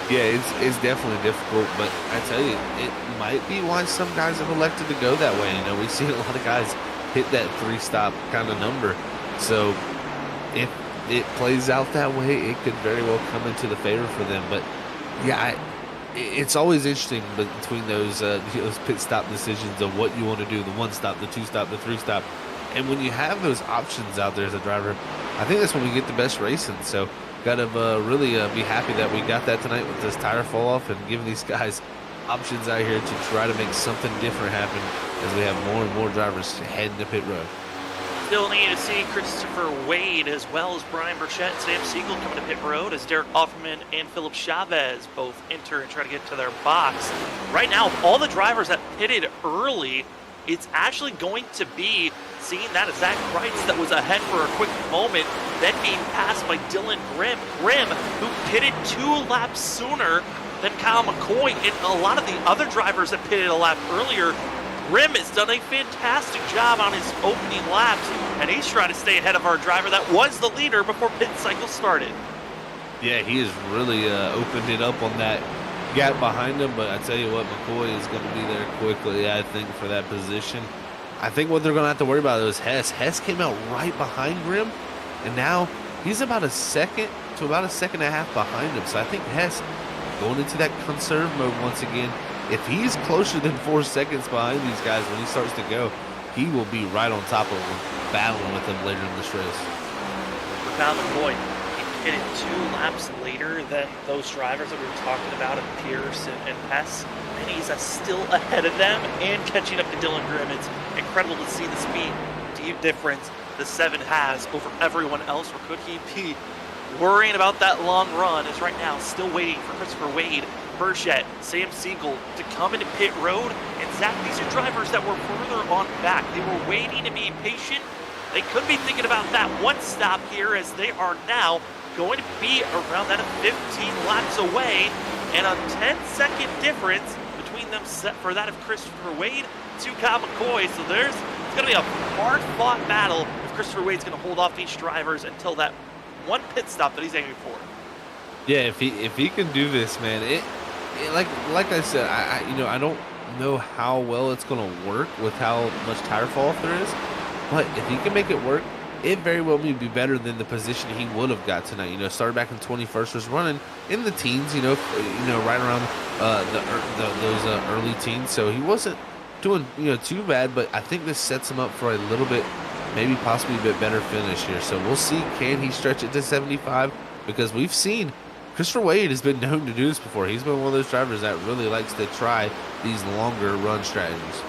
Yeah, it's definitely difficult, but I tell you, it might be why some guys have elected to go that way. We've seen a lot of guys hit that 3-stop kind of number. So if it plays out that way, it could very well come into the favor for them. But yeah, it's always interesting between those pit stop decisions of what you want to do, the 1-stop, the 2-stop, the 3-stop. And when you have those options out there as a driver, I think that's when we get the best racing. So got to really be happy that we got that tonight with this tire fall off and giving these guys options out here to try to make something different happen as we have more and more drivers heading to pit road. Still need to see Christopher Wade as well as Brian Burchett and Sam Siegel coming to pit road as Derek Offerman and Philip Chavez both enter and try to get to their box. Right now, all the drivers that pitted early, it's actually going to be seeing that as Zach Kreitz that was ahead for a quick moment, then being passed by Dylan Grimm. Grimm, who pitted 2 laps sooner than Kyle McCoy, and a lot of the other drivers that pitted a lap earlier. Grimm has done a fantastic job on his opening laps, and he's trying to stay ahead of our driver that was the leader before pit cycle started. Yeah, he has really opened it up on that gap behind him, but I tell you what, McCoy is going to be there quickly, I think, for that position. I think what they're going to have to worry about is Hess. Hess came out right behind Grimm, and now he's about a second to about a second and a half behind him. So I think Hess going into that conserve mode once again. If he's closer than 4 seconds behind these guys when he starts to go, he will be right on top of them, battling with them later in this race. For Kyle McCoy, he hit it 2 laps later than those drivers that we were talking about, Pierce and Hess, and he's still ahead of them and catching up to Dylan Grimm. It's incredible to see the speed difference the 7 has over everyone else, or could he be worrying about that long run? Is right now still waiting for Christopher Wade, Burchett, Sam Siegel to come into pit road. And Zach, these are drivers that were further on back. They were waiting to be patient. They could be thinking about that 1 stop here, as they are now going to be around that 15 laps away, and a 10-second difference between them set for that of Christopher Wade to Kyle McCoy. So it's going to be a hard-fought battle if Christopher Wade's going to hold off these drivers until that 1 pit stop that he's aiming for. Yeah, if he can do this, man, it like I said, I don't know how well it's going to work with how much tire fall off there is, but if he can make it work, it very well may be better than the position he would have got tonight. Started back in 21st, was running in the teens, right around those early teens. So he wasn't doing too bad, but I think this sets him up for a little bit, maybe possibly a bit better finish here. So we'll see, can he stretch it to 75? Because we've seen Christopher Wade has been known to do this before. He's been one of those drivers that really likes to try these longer run strategies.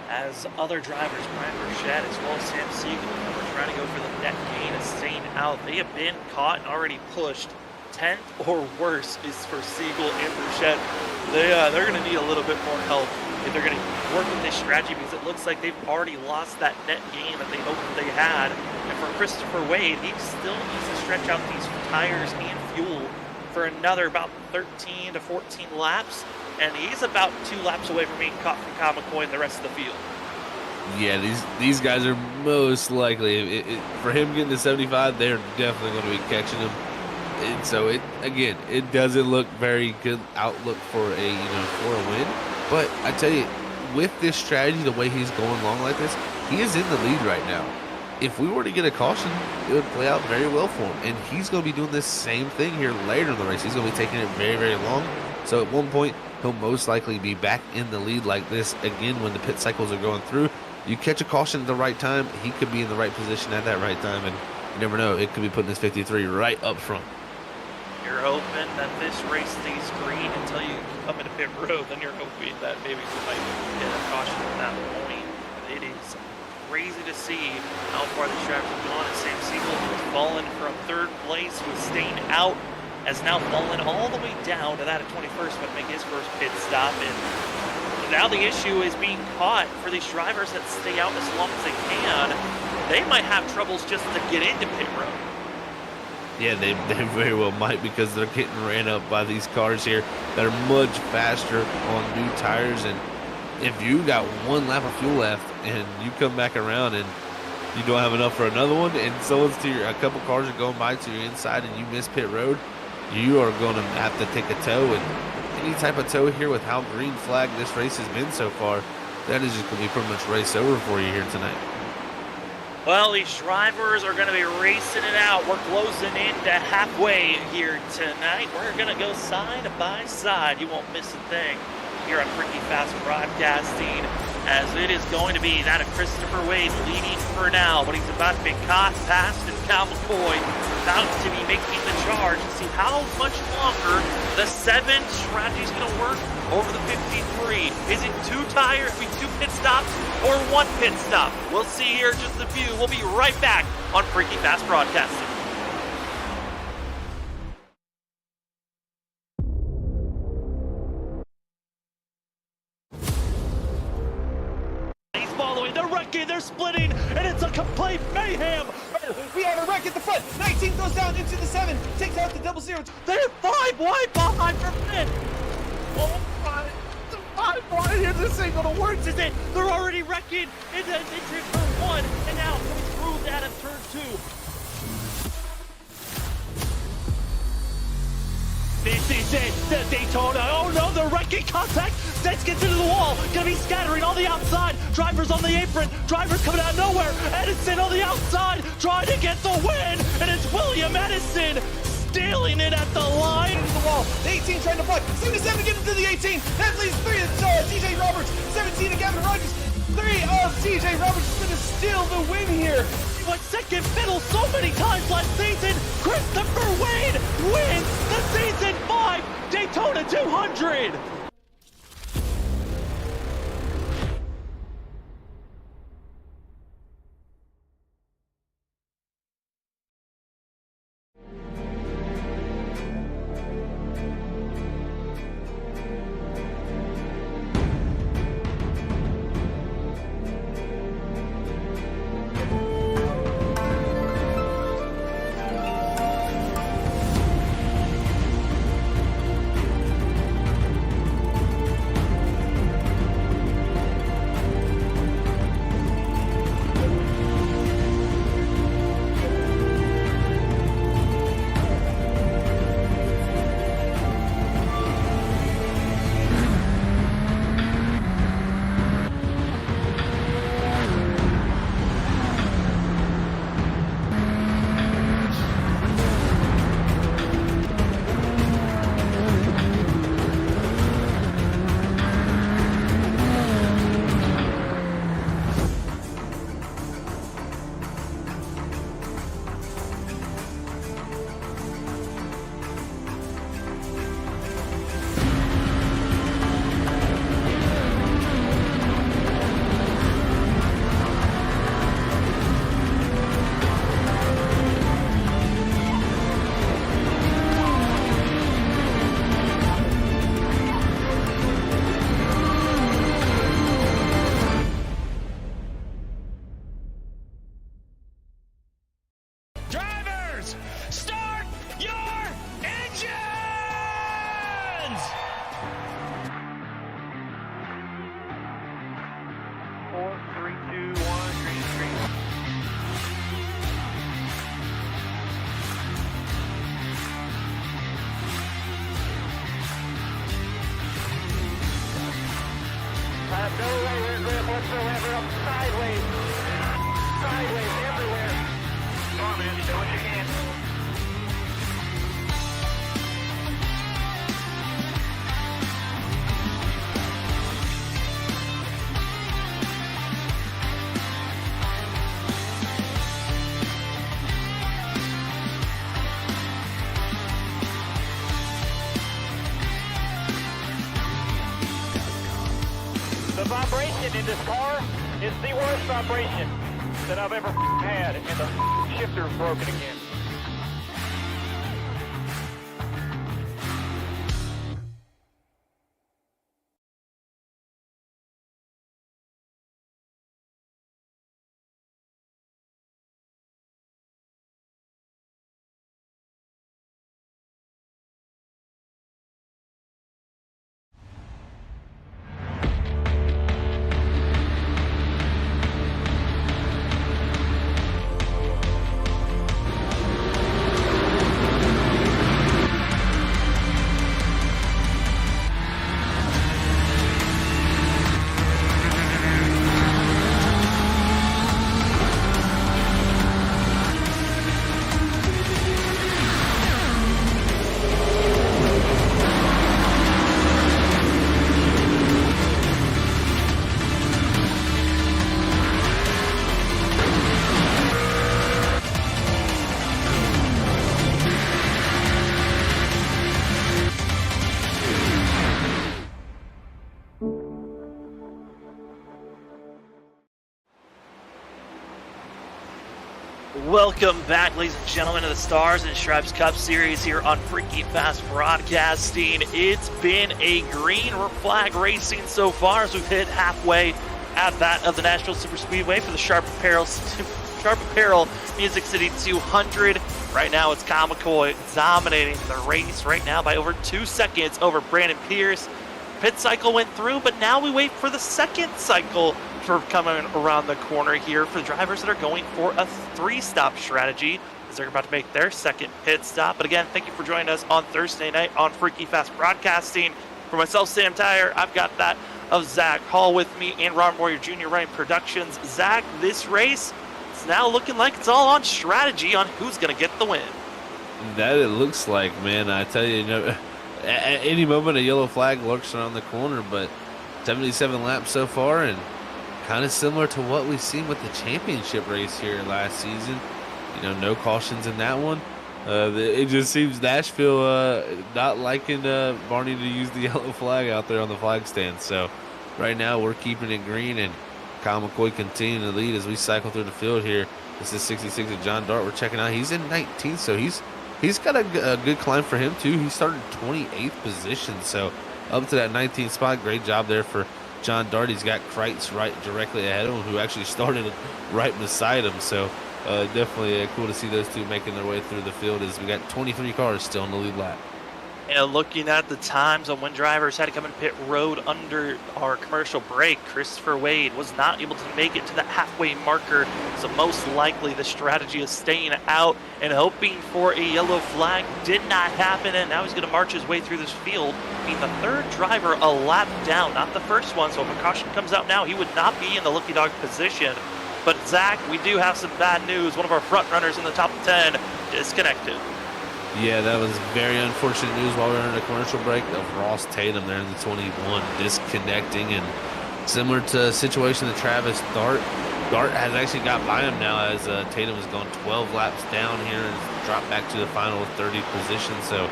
As other drivers, Brian Burchett as well as Sam Siegel, are trying to go for the net gain of staying out. They have been caught and already pushed. 10th or worse is for Siegel and Burchett. They're going to need a little bit more help if they're going to work with this strategy, because it looks like they've already lost that net gain that they hoped they had. And for Christopher Wade, he still needs to stretch out these tires and fuel for another about 13 to 14 laps. And he's about 2 laps away from being caught from Kyle McCoy and the rest of the field. Yeah, these guys are most likely, for him getting to 75, they're definitely going to be catching him. And so it doesn't look very good outlook for a win. But I tell you, with this strategy, the way he's going along like this, he is in the lead right now. if we were to get a caution, it would play out very well for him. And he's going to be doing this same thing here later in the race. He's going to be taking it very, very long. So at one point, he'll most likely be back in the lead like this again when the pit cycles are going through. You catch a caution at the right time, he could be in the right position at that right time. And you never know, it could be putting his 53 right up front. You're hoping that this race stays green until you come into pit road. Then you're hoping that maybe we might get a caution at that point. It is crazy to see how far the drivers have gone. And Sam Siegel, who's fallen from third place, was staying out, has now fallen all the way down to that at 21st, but make his first pit stop. And now the issue is being caught for these drivers that stay out as long as they can. They might have troubles just to get into pit road. Yeah, they very well might, because they're getting ran up by these cars here that are much faster on new tires. And if you got one lap of fuel left and you come back around and you don't have enough for another one, and someone's a couple cars are going by to your inside and you miss pit road, you are going to have to take a tow. And any type of tow here with how green flag this race has been so far, that is just going to be pretty much race over for you here tonight. Well, these drivers are going to be racing it out. We're closing into halfway here tonight. We're going to go side by side. You won't miss a thing here on Freaky Fast Broadcasting, as it is going to be that of Christopher Wade leading for now, but he's about to be caught past as Cal McCoy about to be making the charge to see how much longer the 7 strategy is going to work over the 53. Is it 2 tires, 2 pit stops, or 1 pit stop? We'll see here in just a few. We'll be right back on Freaky Fast Broadcasting. They're splitting, and it's a complete mayhem. We have a wreck at the front. 19 goes down into the 7, takes out the 00. They're 5 wide behind for fifth. Oh my, the 5 wide here. This ain't gonna work, is it? They're already wrecking into turn 1, and now coming through that of turn 2. This is it, the Daytona. Oh no, they're wrecking contact. Sets gets into the wall. Gonna be scattering on the outside. Drivers on the apron. Drivers coming out of nowhere. Edison on the outside trying to get the win. And it's William Edison stealing it at the line. Into the wall. The 18 trying to block. 77 to get into the 18. That leaves 3 of TJ Roberts. 17 to Gavin Rogers. 3 of TJ Roberts is going to steal the win here. What second fiddle so many times last season. Christopher Wade wins the season 5 Daytona 200. No rear grip whatsoever, up sideways. sideways, everywhere. Come on, man, do what you can. The vibration in this car is the worst vibration that I've ever had, and the shifter is broken again. Welcome back, ladies and gentlemen, to the Stars and Stripes Cup Series here on Freaky Fast Broadcasting. It's been a green flag racing so far as we've hit halfway at that of the Nashville Super Speedway for the Sharp Apparel Music City 200. Right now, it's Kyle McCoy dominating the race right now by over 2 seconds over Brandon Pierce. Pit cycle went through, but now we wait for the second cycle for coming around the corner here for the drivers that are going for a 3-stop strategy as they're about to make their second pit stop. But again, thank you for joining us on Thursday night on Freaky Fast Broadcasting. For myself, Sam Tyre, I've got that of Zach Hall with me and Ron Warrior Jr. running productions. Zach, this race, it's now looking like it's all on strategy on who's going to get the win. That it looks like, man. I tell you, at any moment a yellow flag lurks around the corner, but 77 laps so far, and kind of similar to what we've seen with the championship race here last season. No cautions in that one. It just seems Nashville not liking Barney to use the yellow flag out there on the flag stand. So right now we're keeping it green, and Kyle McCoy continuing to lead as we cycle through the field here. This is 66 of John Dart. We're checking out. He's in 19th, so he's got a good climb for him too. He started 28th position, so up to that 19th spot. Great job there for John Dart. He's got Kreitz right directly ahead of him, who actually started right beside him. So definitely cool to see those two making their way through the field as we got 23 cars still in the lead lap. And looking at the times on when drivers had to come in pit road under our commercial break, Christopher Wade was not able to make it to that halfway marker. So most likely the strategy is staying out and hoping for a yellow flag. Did not happen, and now he's going to march his way through this field, being the third driver a lap down, not the first one. So if a caution comes out now, he would not be in the lucky dog position. But Zach, we do have some bad news. One of our front runners in the top 10 disconnected. Yeah, that was very unfortunate news while we were in a commercial break of Ross Tatum there in the 21 disconnecting, and similar to a situation that Travis Dart has actually got by him now as Tatum has gone 12 laps down here and dropped back to the final 30th position. So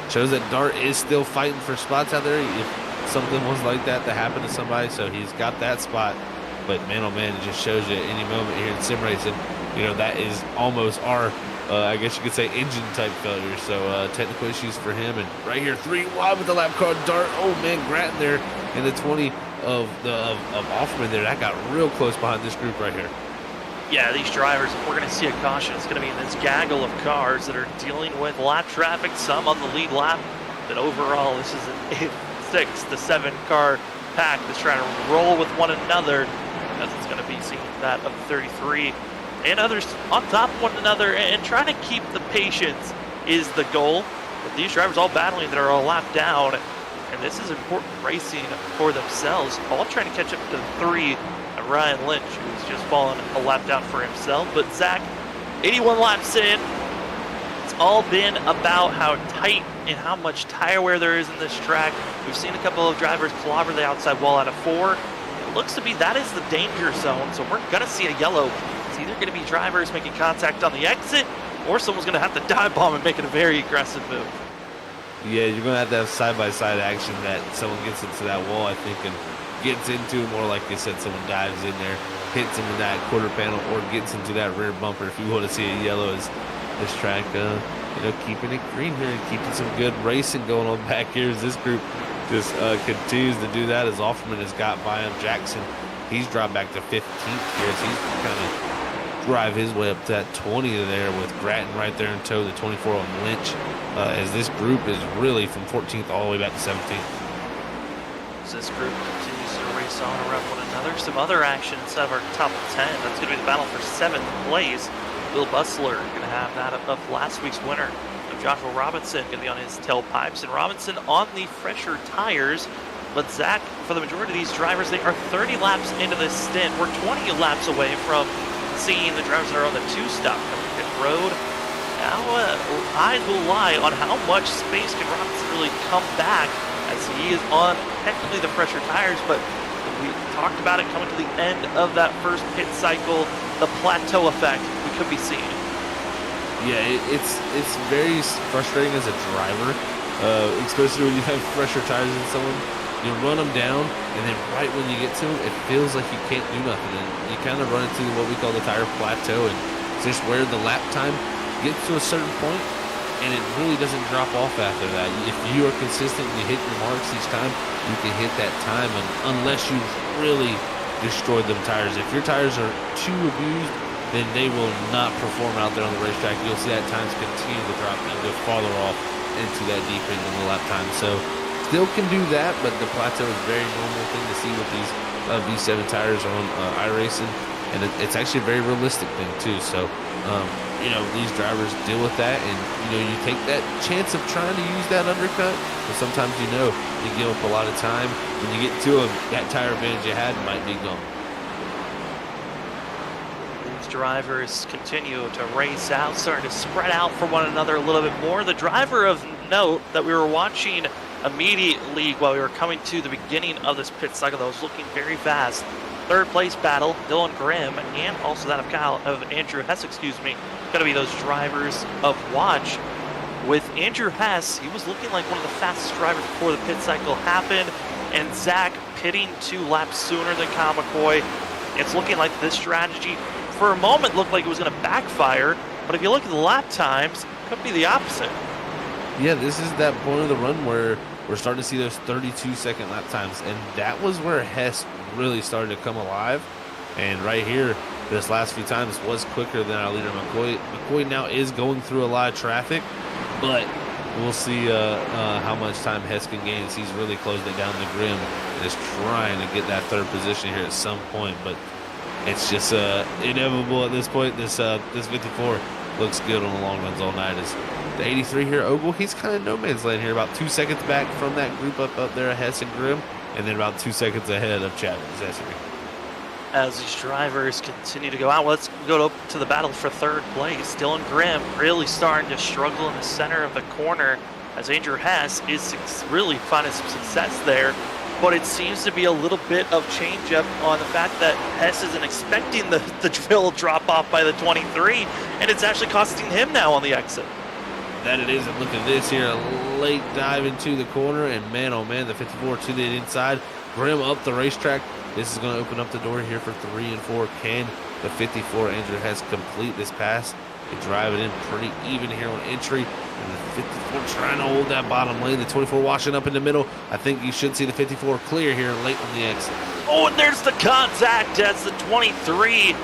shows that Dart is still fighting for spots out there if something was like that to happen to somebody. So he's got that spot, but man, oh man, it just shows you at any moment here in sim racing, that is almost our I guess you could say engine type failure. So technical issues for him. And right here, 3 wide with the lap car. Dart, oh man, Grattan there in the 20 of Offerman there. That got real close behind this group right here. Yeah, these drivers, if we're going to see a caution, it's going to be in this gaggle of cars that are dealing with lap traffic, some on the lead lap. But overall, this is an 6 to 7 car pack that's trying to roll with one another, as it's going to be seeing that of 33. And others on top of one another, and trying to keep the patience is the goal. But these drivers all battling that are a lap down, and this is important racing for themselves, all trying to catch up to the 3. Ryan Lynch, who's just fallen a lap down for himself. But Zach, 81 laps in, it's all been about how tight and how much tire wear there is in this track. We've seen a couple of drivers clobber the outside wall out of 4. It looks to be that is the danger zone, so we're going to see a yellow. It's either going to be drivers making contact on the exit, or someone's going to have to dive bomb and make it a very aggressive move. Yeah, you're going to have side-by-side action that someone gets into that wall, I think, and gets into more, like you said, someone dives in there, hits into that quarter panel, or gets into that rear bumper. If you want to see a yellow, is this track, keeping it green here and keeping some good racing going on back here as this group just continues to do that as Offerman has got by him. Jackson, he's dropped back to 15th here as he's kind of drive his way up to that 20 there with Grattan right there in tow, the 24 on Lynch, as this group is really from 14th all the way back to 17th. As this group continues to race on around one another, some other action inside of our top 10. That's going to be the battle for 7th place. Bill Bustler going to have that of last week's winner. Joshua Robinson going to be on his tailpipes, and Robinson on the fresher tires. But Zach, for the majority of these drivers, they are 30 laps into this stint. We're 20 laps away from seeing the drivers that are on the 2-stop pit road. Now, eyes will lie on how much space can Robinson really come back, as he is on technically the fresher tires, but we talked about it coming to the end of that first pit cycle, the plateau effect we could be seeing. Yeah, it's very frustrating as a driver, especially when you have fresher tires than someone. You run them down, and then right when you get to them, it feels like you can't do nothing. And you kind of run into what we call the tire plateau, and it's just where the lap time gets to a certain point, and it really doesn't drop off after that. If you are consistent and you hit your marks each time, you can hit that time, and unless you've really destroyed them tires. If your tires are too abused, then they will not perform out there on the racetrack. You'll see that times continue to drop and go farther off into that deep end of the lap time. So still can do that, but the plateau is a very normal thing to see with these V7 tires on iRacing, and it's actually a very realistic thing too. So these drivers deal with that, and you take that chance of trying to use that undercut, but sometimes you give up a lot of time. When you get to them, that tire advantage you had might be gone. Drivers continue to race out, starting to spread out from one another a little bit more. The driver of note that we were watching immediately while we were coming to the beginning of this pit cycle that was looking very fast. 3rd place battle, Dylan Grimm, and also that of Andrew Hess, going to be those drivers of watch. With Andrew Hess, he was looking like one of the fastest drivers before the pit cycle happened, and Zach pitting 2 laps sooner than Kyle McCoy. It's looking like this strategy for a moment looked like it was going to backfire, but if you look at the lap times, it could be the opposite. Yeah, this is that point of the run where we're starting to see those 32-second lap times, and that was where Hess really started to come alive. And right here, this last few times was quicker than our leader McCoy. McCoy now is going through a lot of traffic, but we'll see how much time Hess can gain as he's really closed it down to Grimm and is trying to get that 3rd position here at some point, but it's just inevitable at this point. This 54 looks good on the long runs all night. As the 83 here, Ogle, he's kind of no man's land here, about 2 seconds back from that group up there, Hess and Grimm, and then about 2 seconds ahead of Chadwick Zessary. As these drivers continue to go out, let's go to the battle for 3rd place. Dylan Grimm really starting to struggle in the center of the corner, as Andrew Hess is really finding some success there. But it seems to be a little bit of change up on the fact that Hess isn't expecting the drill drop off by the 23, and it's actually costing him now on the exit. That it is, and look at this here, a late dive into the corner, and man, oh man, the 54 to the inside. Grimm up the racetrack. This is going to open up the door here for 3 and 4. Can the 54 Andrew Hess complete this pass? They drive it in pretty even here on entry. And the 54 trying to hold that bottom lane. The 24 washing up in the middle. I think you should see the 54 clear here late on the exit. Oh, and there's the contact as the 23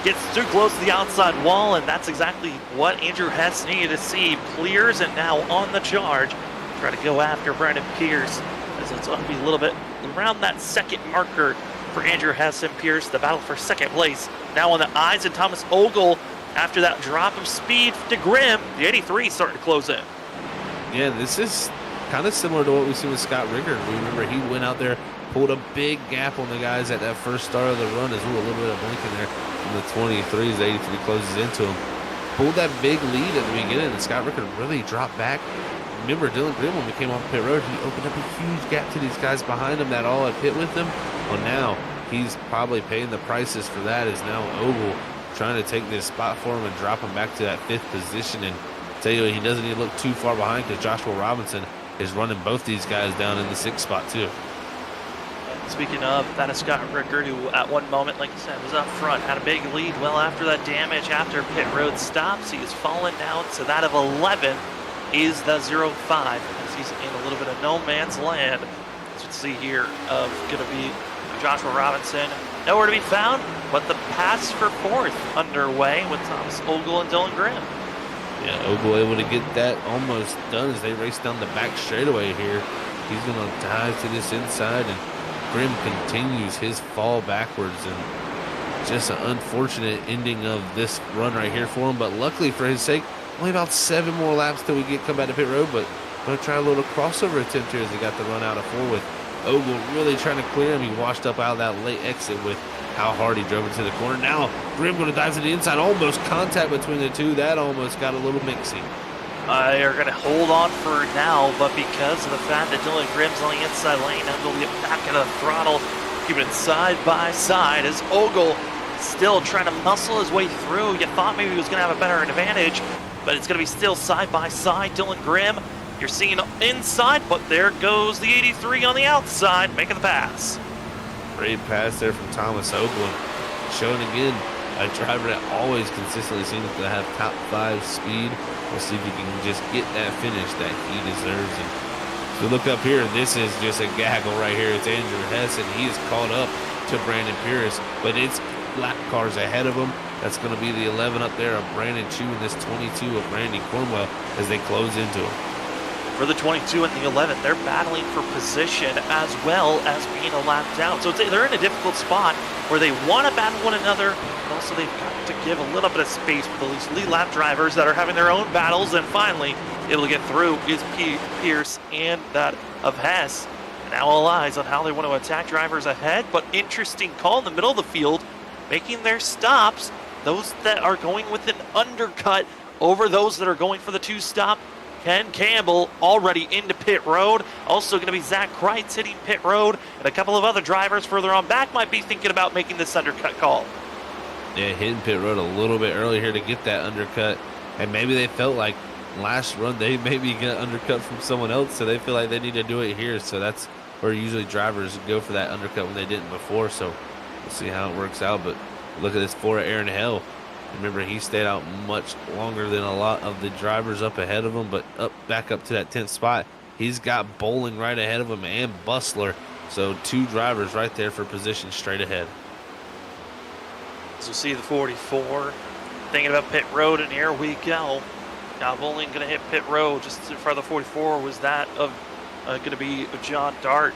gets too close to the outside wall, and that's exactly what Andrew Hess needed to see. Clears and now on the charge. Try to go after Brandon Pierce, as it's going to be a little bit around that 2nd marker for Andrew Hess and Pierce. The battle for 2nd place now on the eyes of Thomas Ogle. After that drop of speed to Grimm, the 83 starting to close in. Yeah, this is kind of similar to what we've seen with Scott Riggert. Remember, he went out there, pulled a big gap on the guys at that first start of the run. As a little bit of blinking there from the 23s, the 83 closes into him. Pulled that big lead at the beginning, and Scott Rickard really dropped back. Remember, Dylan Grimm, when we came off pit road, he opened up a huge gap to these guys behind him that all had pit with him. Well, now he's probably paying the prices for that, as now Ogle trying to take this spot for him and drop him back to that 5th position. And tell you, he doesn't need to look too far behind, because Joshua Robinson is running both these guys down in the 6th spot too. Speaking of, that is Scott Rickard, who at one moment, like you said, was up front, had a big lead. Well, after that damage, after pit road stops, he has fallen down to that of 11 is the 0-5, as he's in a little bit of no man's land. As you can see here, of going to be Joshua Robinson, nowhere to be found, but the pass for 4th underway with Thomas Ogle and Dylan Grimm. Yeah, Ogle able to get that almost done as they race down the back straightaway here. He's going to dive to this inside, and Grimm continues his fall backwards, and just an unfortunate ending of this run right here for him. But luckily for his sake, only about 7 more laps till we come back to pit road. But going to try a little crossover attempt here as he got the run out of 4 with Ogle really trying to clear him. He washed up out of that late exit with how hard he drove into the corner. Now Grimm going to dive to the inside, almost contact between the two. That almost got a little mixy. They are going to hold on for now, but because of the fact that Dylan Grimm's on the inside lane, I'm going to get back into the throttle, keeping it side by side as Ogle still trying to muscle his way through. You thought maybe he was going to have a better advantage, but it's going to be still side by side. Dylan Grimm, you're seeing inside, but there goes the 83 on the outside, making the pass. Great pass there from Thomas Ogle, showing again a driver that always consistently seems to have top 5 speed. We'll see if he can just get that finish that he deserves. And if we look up here, this is just a gaggle right here. It's Andrew Hess, and he is caught up to Brandon Pierce, but it's lap cars ahead of him. That's going to be the 11 up there of Brandon Chu and this 22 of Randy Cornwell as they close into him. For the 22 and the 11, they're battling for position as well as being a lap down. So they're in a difficult spot where they want to battle one another, but also they've got to give a little bit of space for those lead lap drivers that are having their own battles. And finally, able to get through is Pierce and that of Hess. And now all eyes on how they want to attack drivers ahead, but interesting call in the middle of the field, making their stops. Those that are going with an undercut over those that are going for the 2-stop. Ken Campbell already into pit road. Also going to be Zach Kreitz hitting pit road, and a couple of other drivers further on back might be thinking about making this undercut call. Yeah, hitting pit road a little bit early here to get that undercut, and maybe they felt like last run they maybe got undercut from someone else, so they feel like they need to do it here. So that's where usually drivers go for that undercut when they didn't before. So we'll see how it works out. But look at this for Aaron Hell. Remember, he stayed out much longer than a lot of the drivers up ahead of him, but back up to that 10th spot. He's got Bowling right ahead of him and Bustler. So 2 drivers right there for position straight ahead. So see the 44 thinking about pit road, and here we go. Now Bowling going to hit pit road. Just in front of the 44 was that of going to be John Dart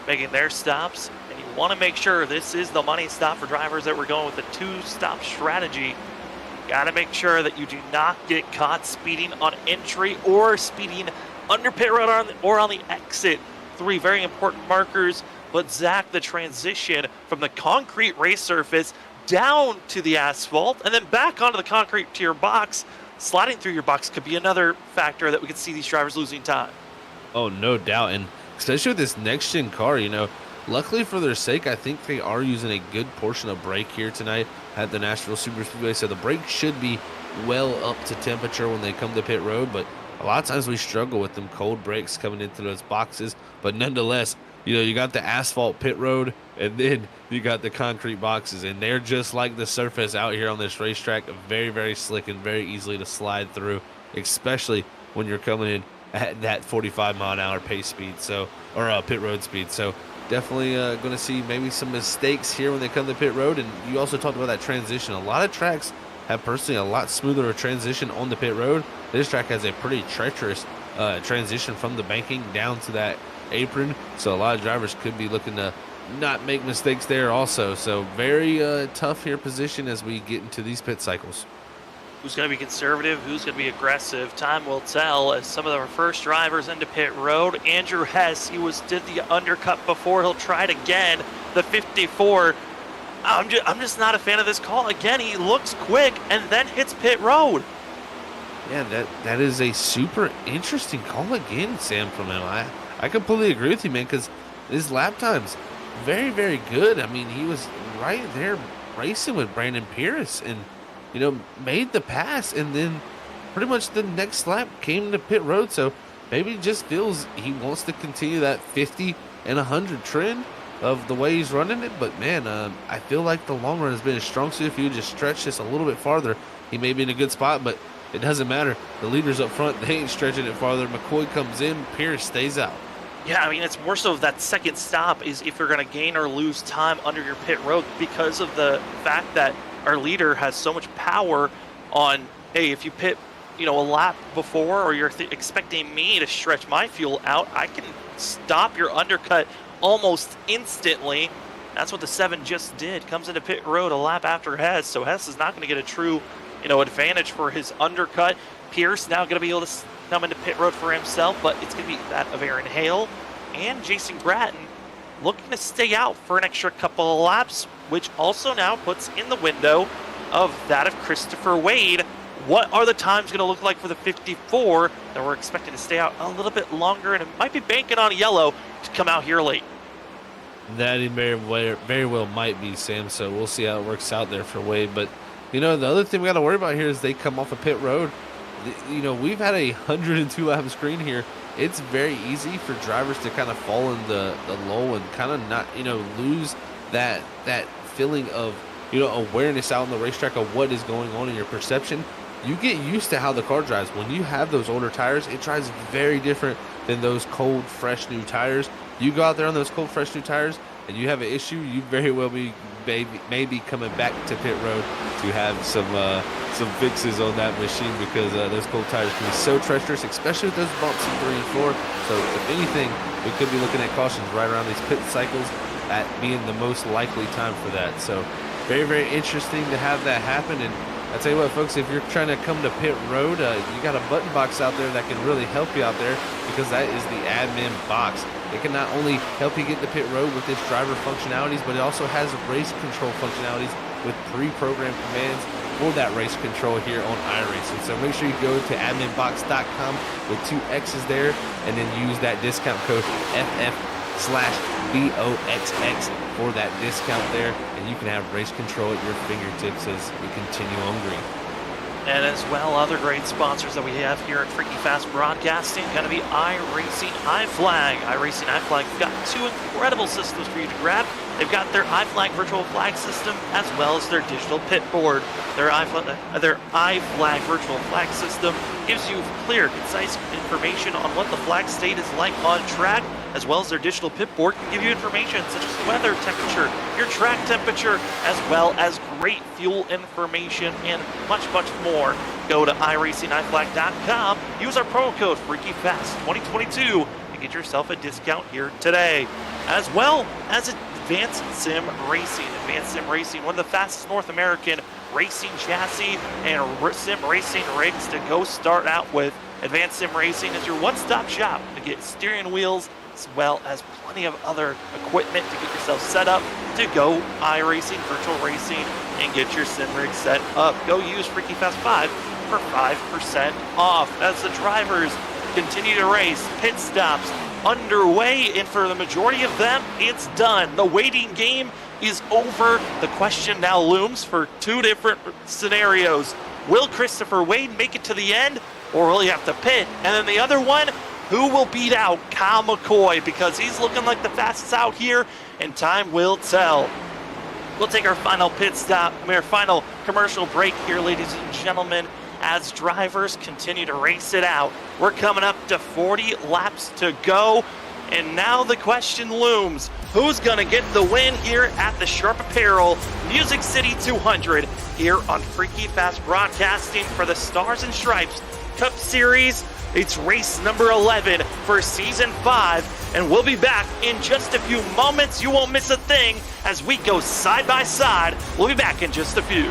making their stops. And you want to make sure this is the money stop for drivers that were going with the 2-stop strategy. Got to make sure that you do not get caught speeding on entry or speeding under pit road or on the exit. 3 very important markers. But Zach, the transition from the concrete race surface down to the asphalt and then back onto the concrete to your box, sliding through your box could be another factor that we could see these drivers losing time. Oh, no doubt. And especially with this next-gen car, you know, luckily for their sake, I think they are using a good portion of brake here tonight at the Nashville Superspeedway. So the brake should be well up to temperature when they come to pit road. But a lot of times we struggle with them cold brakes coming into those boxes. But nonetheless, you know, you got the asphalt pit road and then you got the concrete boxes. And they're just like the surface out here on this racetrack. Very, very slick and very easily to slide through, especially when you're coming in at that 45-mile-an-hour pace speed, or pit road speed. So definitely going to see maybe some mistakes here when they come to pit road. And you also talked about that transition. A lot of tracks have personally a lot smoother transition on the pit road. This track has a pretty treacherous transition from the banking down to that apron. So a lot of drivers could be looking to not make mistakes there also. So very tough here position as we get into these pit cycles. Who's going to be conservative? Who's going to be aggressive? Time will tell as some of our first drivers into pit road. Andrew Hess, did the undercut before. He'll try it again. The 54. I'm just not a fan of this call. Again, he looks quick and then hits pit road. Yeah, that is a super interesting call again, Sam, from him. I completely agree with you, man, because his lap time's very, very good. I mean, he was right there racing with Brandon Pierce and, made the pass, and then pretty much the next lap came to pit road. So maybe he just feels he wants to continue that 50 and 100 trend of the way he's running it. But, man, I feel like the long run has been his strong suit. If you just stretch this a little bit farther, he may be in a good spot, but it doesn't matter. The leaders up front, they ain't stretching it farther. McCoy comes in, Pierce stays out. Yeah, I mean, it's more so that second stop is if you're going to gain or lose time under your pit road because of the fact that our leader has so much power on, hey, if you pit, a lap before or you're expecting me to stretch my fuel out, I can stop your undercut almost instantly. That's what the 7 just did. Comes into pit road a lap after Hess, so Hess is not going to get a true, advantage for his undercut. Pierce now going to be able to come into pit road for himself, but it's going to be that of Aaron Hale and Jason Bratton looking to stay out for an extra couple of laps, which also now puts in the window of that of Christopher Wade. What are the times going to look like for the 54 that we're expecting to stay out a little bit longer, and it might be banking on yellow to come out here late? That very well might be, Sam, so we'll see how it works out there for Wade. But, the other thing we got to worry about here is they come off a pit road. We've had a 102 lap screen here. It's very easy for drivers to kind of fall in the lull and kind of not, lose that feeling of, awareness out on the racetrack of what is going on in your perception. You get used to how the car drives. When you have those older tires, it drives very different than those cold, fresh new tires. You go out there on those cold, fresh new tires and you have an issue, you very well maybe coming back to pit road to have some fixes on that machine, because those cold tires can be so treacherous, especially with those bumps in 3 and 4. So if anything, we could be looking at cautions right around these pit cycles at being the most likely time for that. So very, very interesting to have that happen. And I tell you what, folks, if you're trying to come to pit road, you got a button box out there that can really help you out there, because that is the admin box. It can not only help you get to pit road with its driver functionalities, but it also has race control functionalities with pre-programmed commands for that race control here on iRacing. So make sure you go to adminbox.com with 2 X's there, and then use that discount code FF/BOXX for that discount there, and you can have race control at your fingertips as we continue on green. And as well, other great sponsors that we have here at Freaky Fast Broadcasting, going to be iRacing iFlag. iRacing iFlag, we've got 2 incredible systems for you to grab. They've got their iFlag virtual flag system as well as their digital pit board. Their iFlag virtual flag system gives you clear, concise information on what the flag state is like on track, as well as their digital pit board can give you information such as weather, temperature, your track temperature, as well as great fuel information and much, much more. Go to iRacingIFlag.com, use our promo code FreakyFast2022 and get yourself a discount here today. As well as Advanced Sim Racing. Advanced Sim Racing, one of the fastest North American racing chassis and sim racing rigs to go start out with. Advanced Sim Racing is your one-stop shop to get steering wheels as well as plenty of other equipment to get yourself set up to go iRacing, virtual racing, and get your sim rig set up. Go use Freaky Fast 5 for 5% off. As the drivers continue to race, pit stops underway, and for the majority of them, it's done. The waiting game is over. The question now looms for 2 different scenarios. Will Christopher Wade make it to the end, or will he have to pit? And then the other one, who will beat out Kyle McCoy, because he's looking like the fastest out here, and time will tell. We'll take our final pit stop, our final commercial break here, ladies and gentlemen, as drivers continue to race it out. We're coming up to 40 laps to go, and now the question looms. Who's going to get the win here at the Sharp Apparel Music City 200 here on Freaky Fast Broadcasting for the Stars and Stripes Cup Series? It's race number 11 for Season 5, and we'll be back in just a few moments. You won't miss a thing as we go side by side. We'll be back in just a few.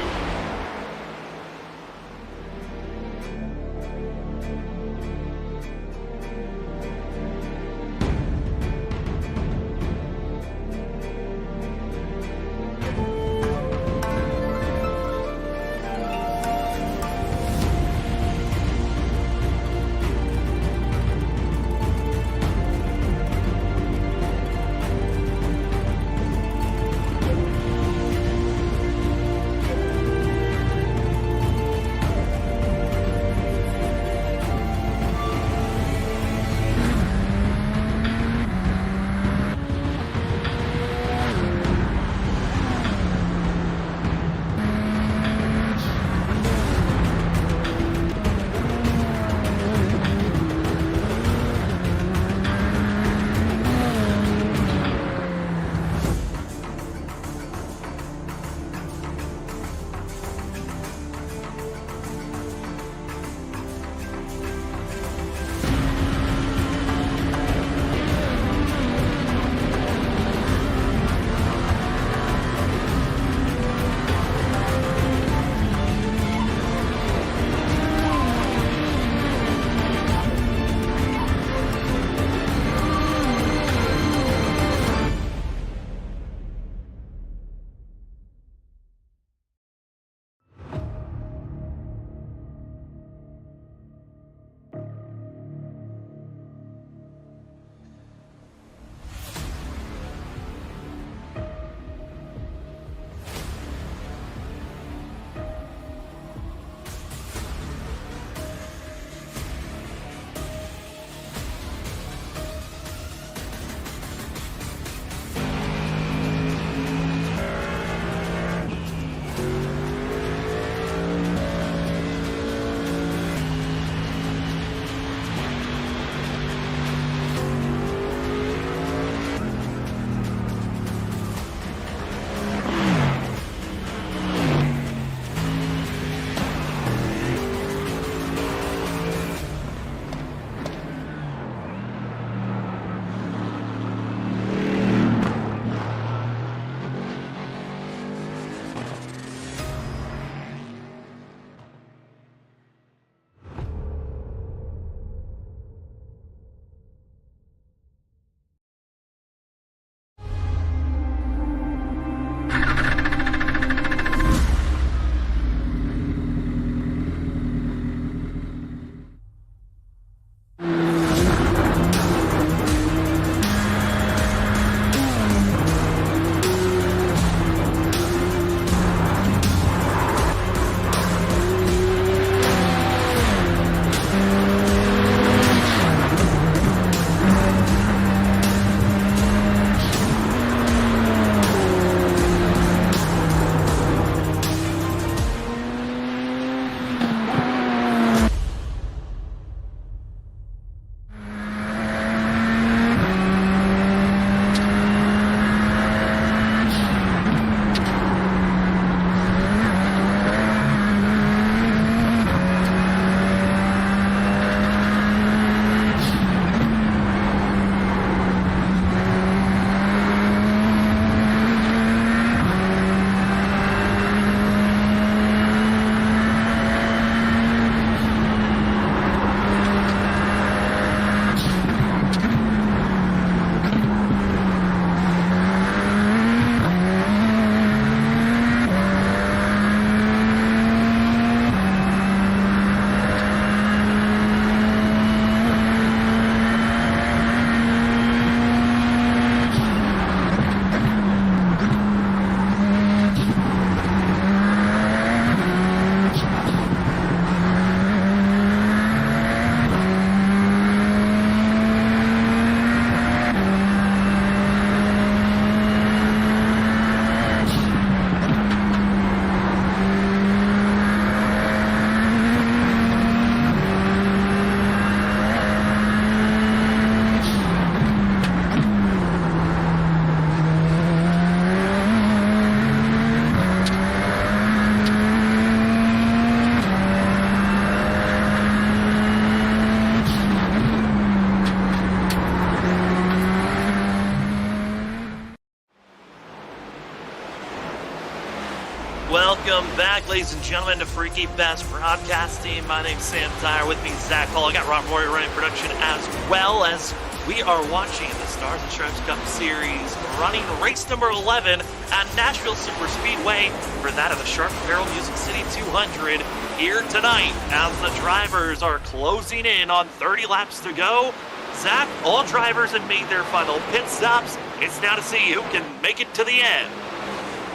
Welcome back, ladies and gentlemen, to Freaky Bass Broadcasting. My name's Sam Tyre. With me, Zach Hall. I got Rob Roy running production, as well as we are watching the Stars and Stripes Cup Series, running race number 11 at Nashville Super Speedway for that of the Sharp Apparel Music City 200 here tonight as the drivers are closing in on 30 laps to go. Zach, all drivers have made their final pit stops. It's now to see who can make it to the end.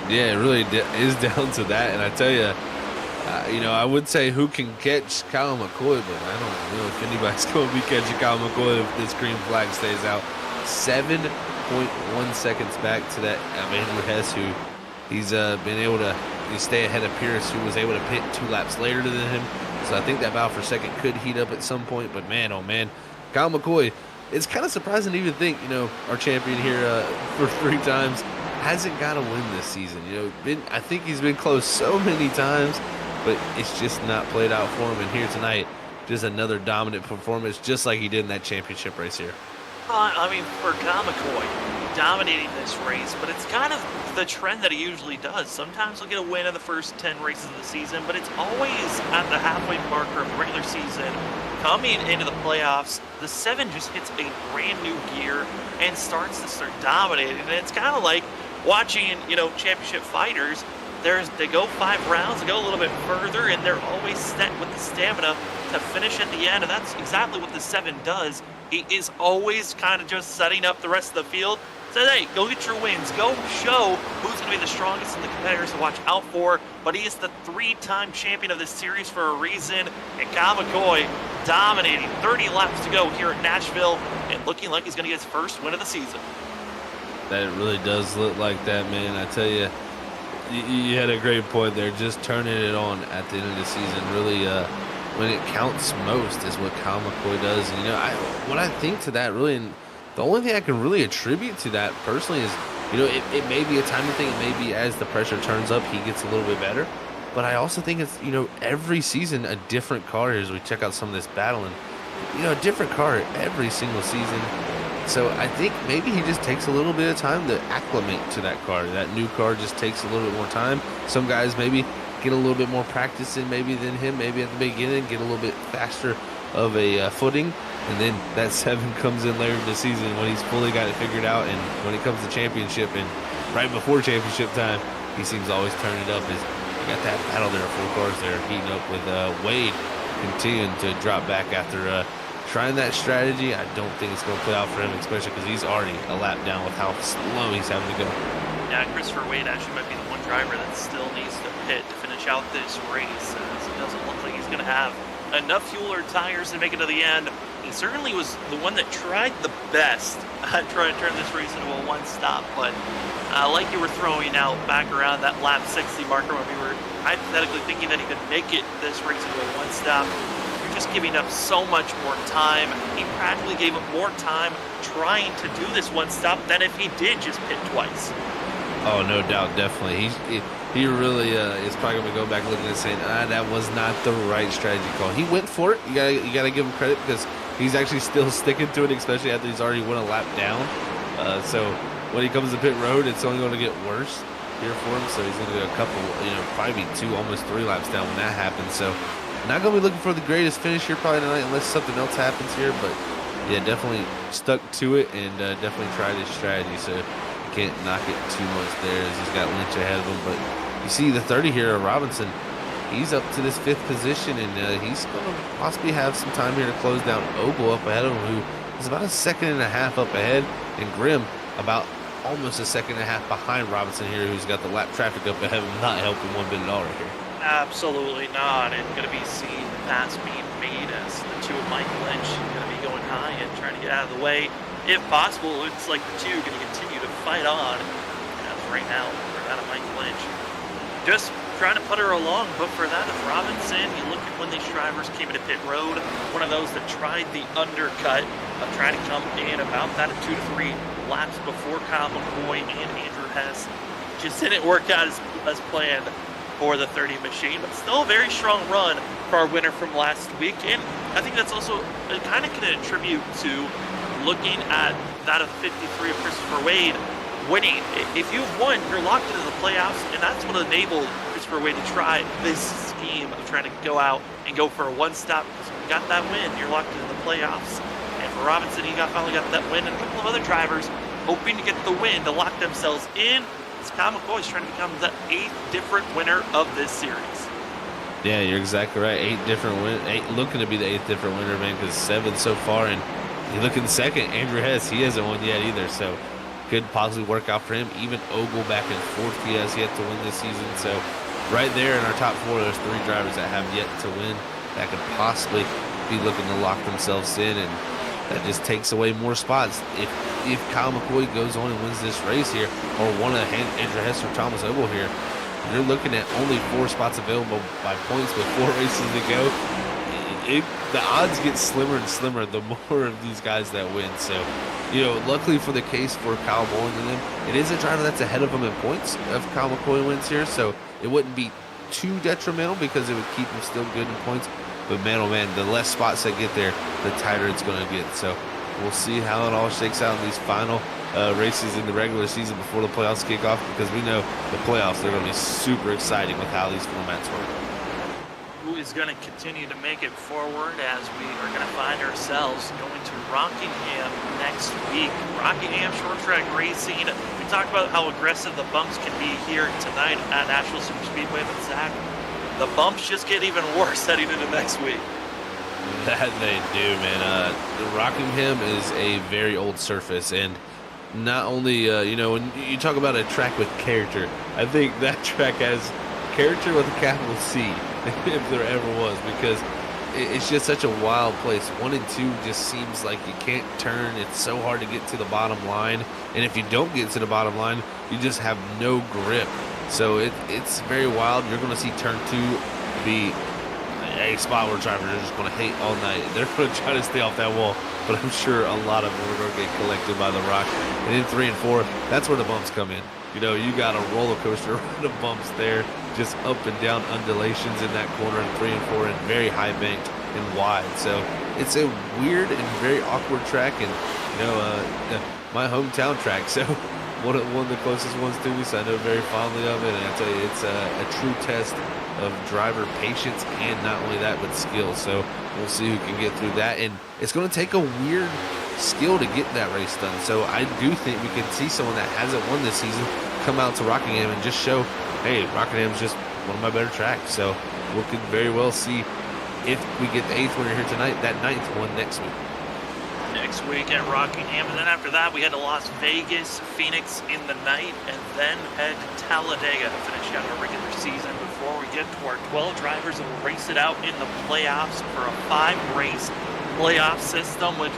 Yeah, it really is down to that. And I tell you, I would say who can catch Kyle McCoy, but I don't know if anybody's going to be catching Kyle McCoy if this green flag stays out. 7.1 seconds back to that Andrew Hess, who he's been able to stay ahead of Pierce, who was able to pit 2 laps later than him. So I think that battle for second could heat up at some point. But man, oh man, Kyle McCoy, it's kind of surprising to even think, our champion here for 3 times hasn't got a win this season. I think he's been close so many times, but it's just not played out for him. And here tonight, just another dominant performance, just like he did in that championship race here. For Kyle McCoy, dominating this race, but it's kind of the trend that he usually does. Sometimes he'll get a win in the first 10 races of the season, but it's always at the halfway marker of the regular season. Coming into the playoffs, the 7 just hits a brand new gear and starts dominating. And it's kind of like watching, championship fighters. They go 5 rounds, they go a little bit further, and they're always set with the stamina to finish at the end. And that's exactly what the 7 does. He is always kind of just setting up the rest of the field. So, hey, go get your wins. Go show who's going to be the strongest in the competitors to watch out for. But he is the 3-time champion of this series for a reason. And Kyle McCoy dominating 30 laps to go here at Nashville and looking like he's going to get his first win of the season. That really does look like that, man. I tell you, you had a great point there. Just turning it on at the end of the season, really, when it counts most, is what Kyle McCoy does. And, what I think to that, really, and the only thing I can really attribute to that personally is, it may be a timing thing. It may be as the pressure turns up, he gets a little bit better. But I also think it's, every season a different car here as we check out some of this battle. And, a different car every single season. So I think maybe he just takes a little bit of time to acclimate to that car. That new car just takes a little bit more time. Some guys maybe get a little bit more practice in maybe than him, maybe at the beginning, get a little bit faster of a footing. And then that 7 comes in later in the season when he's fully got it figured out. And when it comes to championship and right before championship time, he seems to always turn it up. You got that battle there, 4 cars there heating up with Wade continuing to drop back after trying that strategy. I don't think it's going to play out for him, especially because he's already a lap down with how slow he's having to go. Yeah, Christopher Wade actually might be the one driver that still needs to pit to finish out this race, as it doesn't look like he's going to have enough fuel or tires to make it to the end. He certainly was the one that tried the best at trying to turn this race into a one-stop, but like you were throwing out back around that lap 60 marker when we were hypothetically thinking that he could make it this race into a one-stop, you're just giving up so much more time. He practically gave up more time trying to do this one-stop than if he did just pit twice. Oh, no doubt, definitely. He really is probably going to go back looking and saying, that was not the right strategy call. He went for it. You got to give him credit because he's actually still sticking to it, especially after he's already went a lap down. So when he comes to pit road, it's only going to get worse here for him. So he's going to get a couple, probably be 2, almost 3 laps down when that happens. So not going to be looking for the greatest finish here probably tonight unless something else happens here. But yeah, definitely stuck to it and definitely tried his strategy. So you can't knock it too much there as he's got Lynch ahead of him. But you see the 30 here, Robinson, he's up to this 5th position, and he's going to possibly have some time here to close down Ogle up ahead of him, who is about 1.5 seconds up ahead, and Grimm about almost 1.5 seconds behind Robinson here, who's got the lap traffic up ahead of him, not helping one bit at all right here. Absolutely not. And going to be seeing the pass being made as the 2 of Mike Lynch going to be going high and trying to get out of the way. If possible, it looks like the 2 going to continue to fight on. As right now, we're out of Mike Lynch. Just trying to put her along, but for that of Robinson, you look at when these drivers came into pit road, one of those that tried the undercut of trying to come in about that of 2 to 3 laps before Kyle McCoy and Andrew Hess. Just didn't work out as planned for the 30 machine, but still a very strong run for our winner from last week. And I think that's also kind of can attribute to looking at that of 53 of Christopher Wade. winning. If you've won, you're locked into the playoffs, and that's what enabled Christopher Wade to try this scheme of trying to go out and go for a one-stop. Because when you got that win, you're locked into the playoffs. And for Robinson, he finally got that win, and a couple of other drivers hoping to get the win to lock themselves in. Kyle McCoy is trying to become the 8th different winner of this series. Yeah, you're exactly right. 8 different looking to be the 8th different winner, man, because 7 so far. And you look in second, Andrew Hess, he hasn't won yet either. So could possibly work out for him. Even Ogle back in 4th, he has yet to win this season. So right there in our top 4, there's 3 drivers that have yet to win that could possibly be looking to lock themselves in, and that just takes away more spots. If Kyle McCoy goes on and wins this race here, or one of Andrew Hess or Thomas Ogle here, you're looking at only 4 spots available by points with 4 races to go. The odds get slimmer and slimmer the more of these guys that win. So, luckily for the case for Kyle Bowling and them, it is a driver that's ahead of him in points if Kyle McCoy wins here. So it wouldn't be too detrimental because it would keep him still good in points. But man, oh man, the less spots that get there, the tighter it's going to get. So we'll see how it all shakes out in these final races in the regular season before the playoffs kick off, because we know the playoffs, they're going to be super exciting with how these formats work. Who is going to continue to make it forward as we are going to find ourselves going to Rockingham next week. Rockingham short track racing. We talked about how aggressive the bumps can be here tonight at Nashville Superspeedway, but Zach, the bumps just get even worse heading into next week. That they do, man. Rockingham is a very old surface, and not only, when you talk about a track with character, I think that track has character with a capital C, if there ever was, because it's just such a wild place. 1 and 2 just seems like you can't turn. It's so hard to get to the bottom line, and if you don't get to the bottom line, you just have no grip. So it's very wild. You're going to see turn 2 be a spot where drivers are just going to hate all night. They're going to try to stay off that wall, but I'm sure a lot of them are going to get collected by the rock. And in 3 and 4, that's where the bumps come in. You got a roller coaster of bumps there, just up and down undulations in that corner in 3 and 4, and very high banked and wide. So it's a weird and very awkward track, and my hometown track. So one of the closest ones to me, so I know very fondly of it. And I tell you, it's a true test of driver patience, and not only that, but skill. So we'll see who can get through that, and it's going to take a weird skill to get that race done. So I do think we can see someone that hasn't won this season come out to Rockingham and just show, hey, Rockingham's just one of my better tracks. So we could very well see, if we get the 8th winner here tonight, that 9th one next week. Next week at Rockingham, and then after that we head to Las Vegas, Phoenix in the night, and then head to Talladega to finish out our regular season before we get to our 12 drivers that will race it out in the playoffs for a 5-race playoff system, which,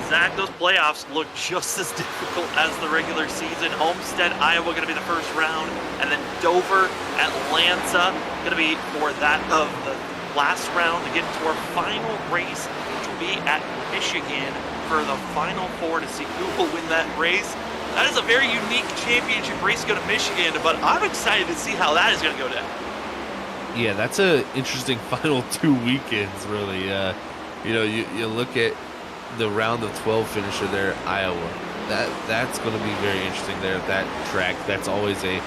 Zach, those playoffs look just as difficult as the regular season. Homestead, Iowa going to be the first round, and then Dover, Atlanta going to be for that of the last round to get into our final race, which will be at Michigan for the final 4 to see who will win that race. That is a very unique championship race going to Michigan, but I'm excited to see how that is going to go down. Yeah, that's a interesting final 2 weekends, really. You look at the round of 12 finisher there, Iowa. That's going to be very interesting there at that track. That's always a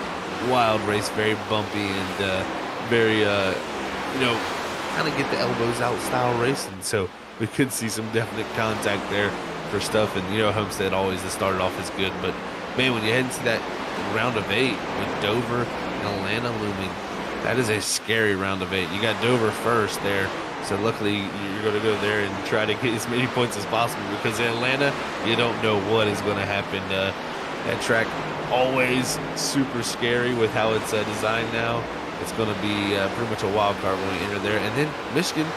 wild race, very bumpy, and very, kind of get the elbows out style racing. So we could see some definite contact there for stuff. And, Homestead always has started off as good. But, man, when you head into that round of 8 with Dover and Atlanta looming, that is a scary round of 8. You got Dover first there. So luckily, you're going to go there and try to get as many points as possible, because in Atlanta, you don't know what is going to happen. That track always super scary with how it's designed now. It's going to be pretty much a wild card when we enter there. And then Michigan,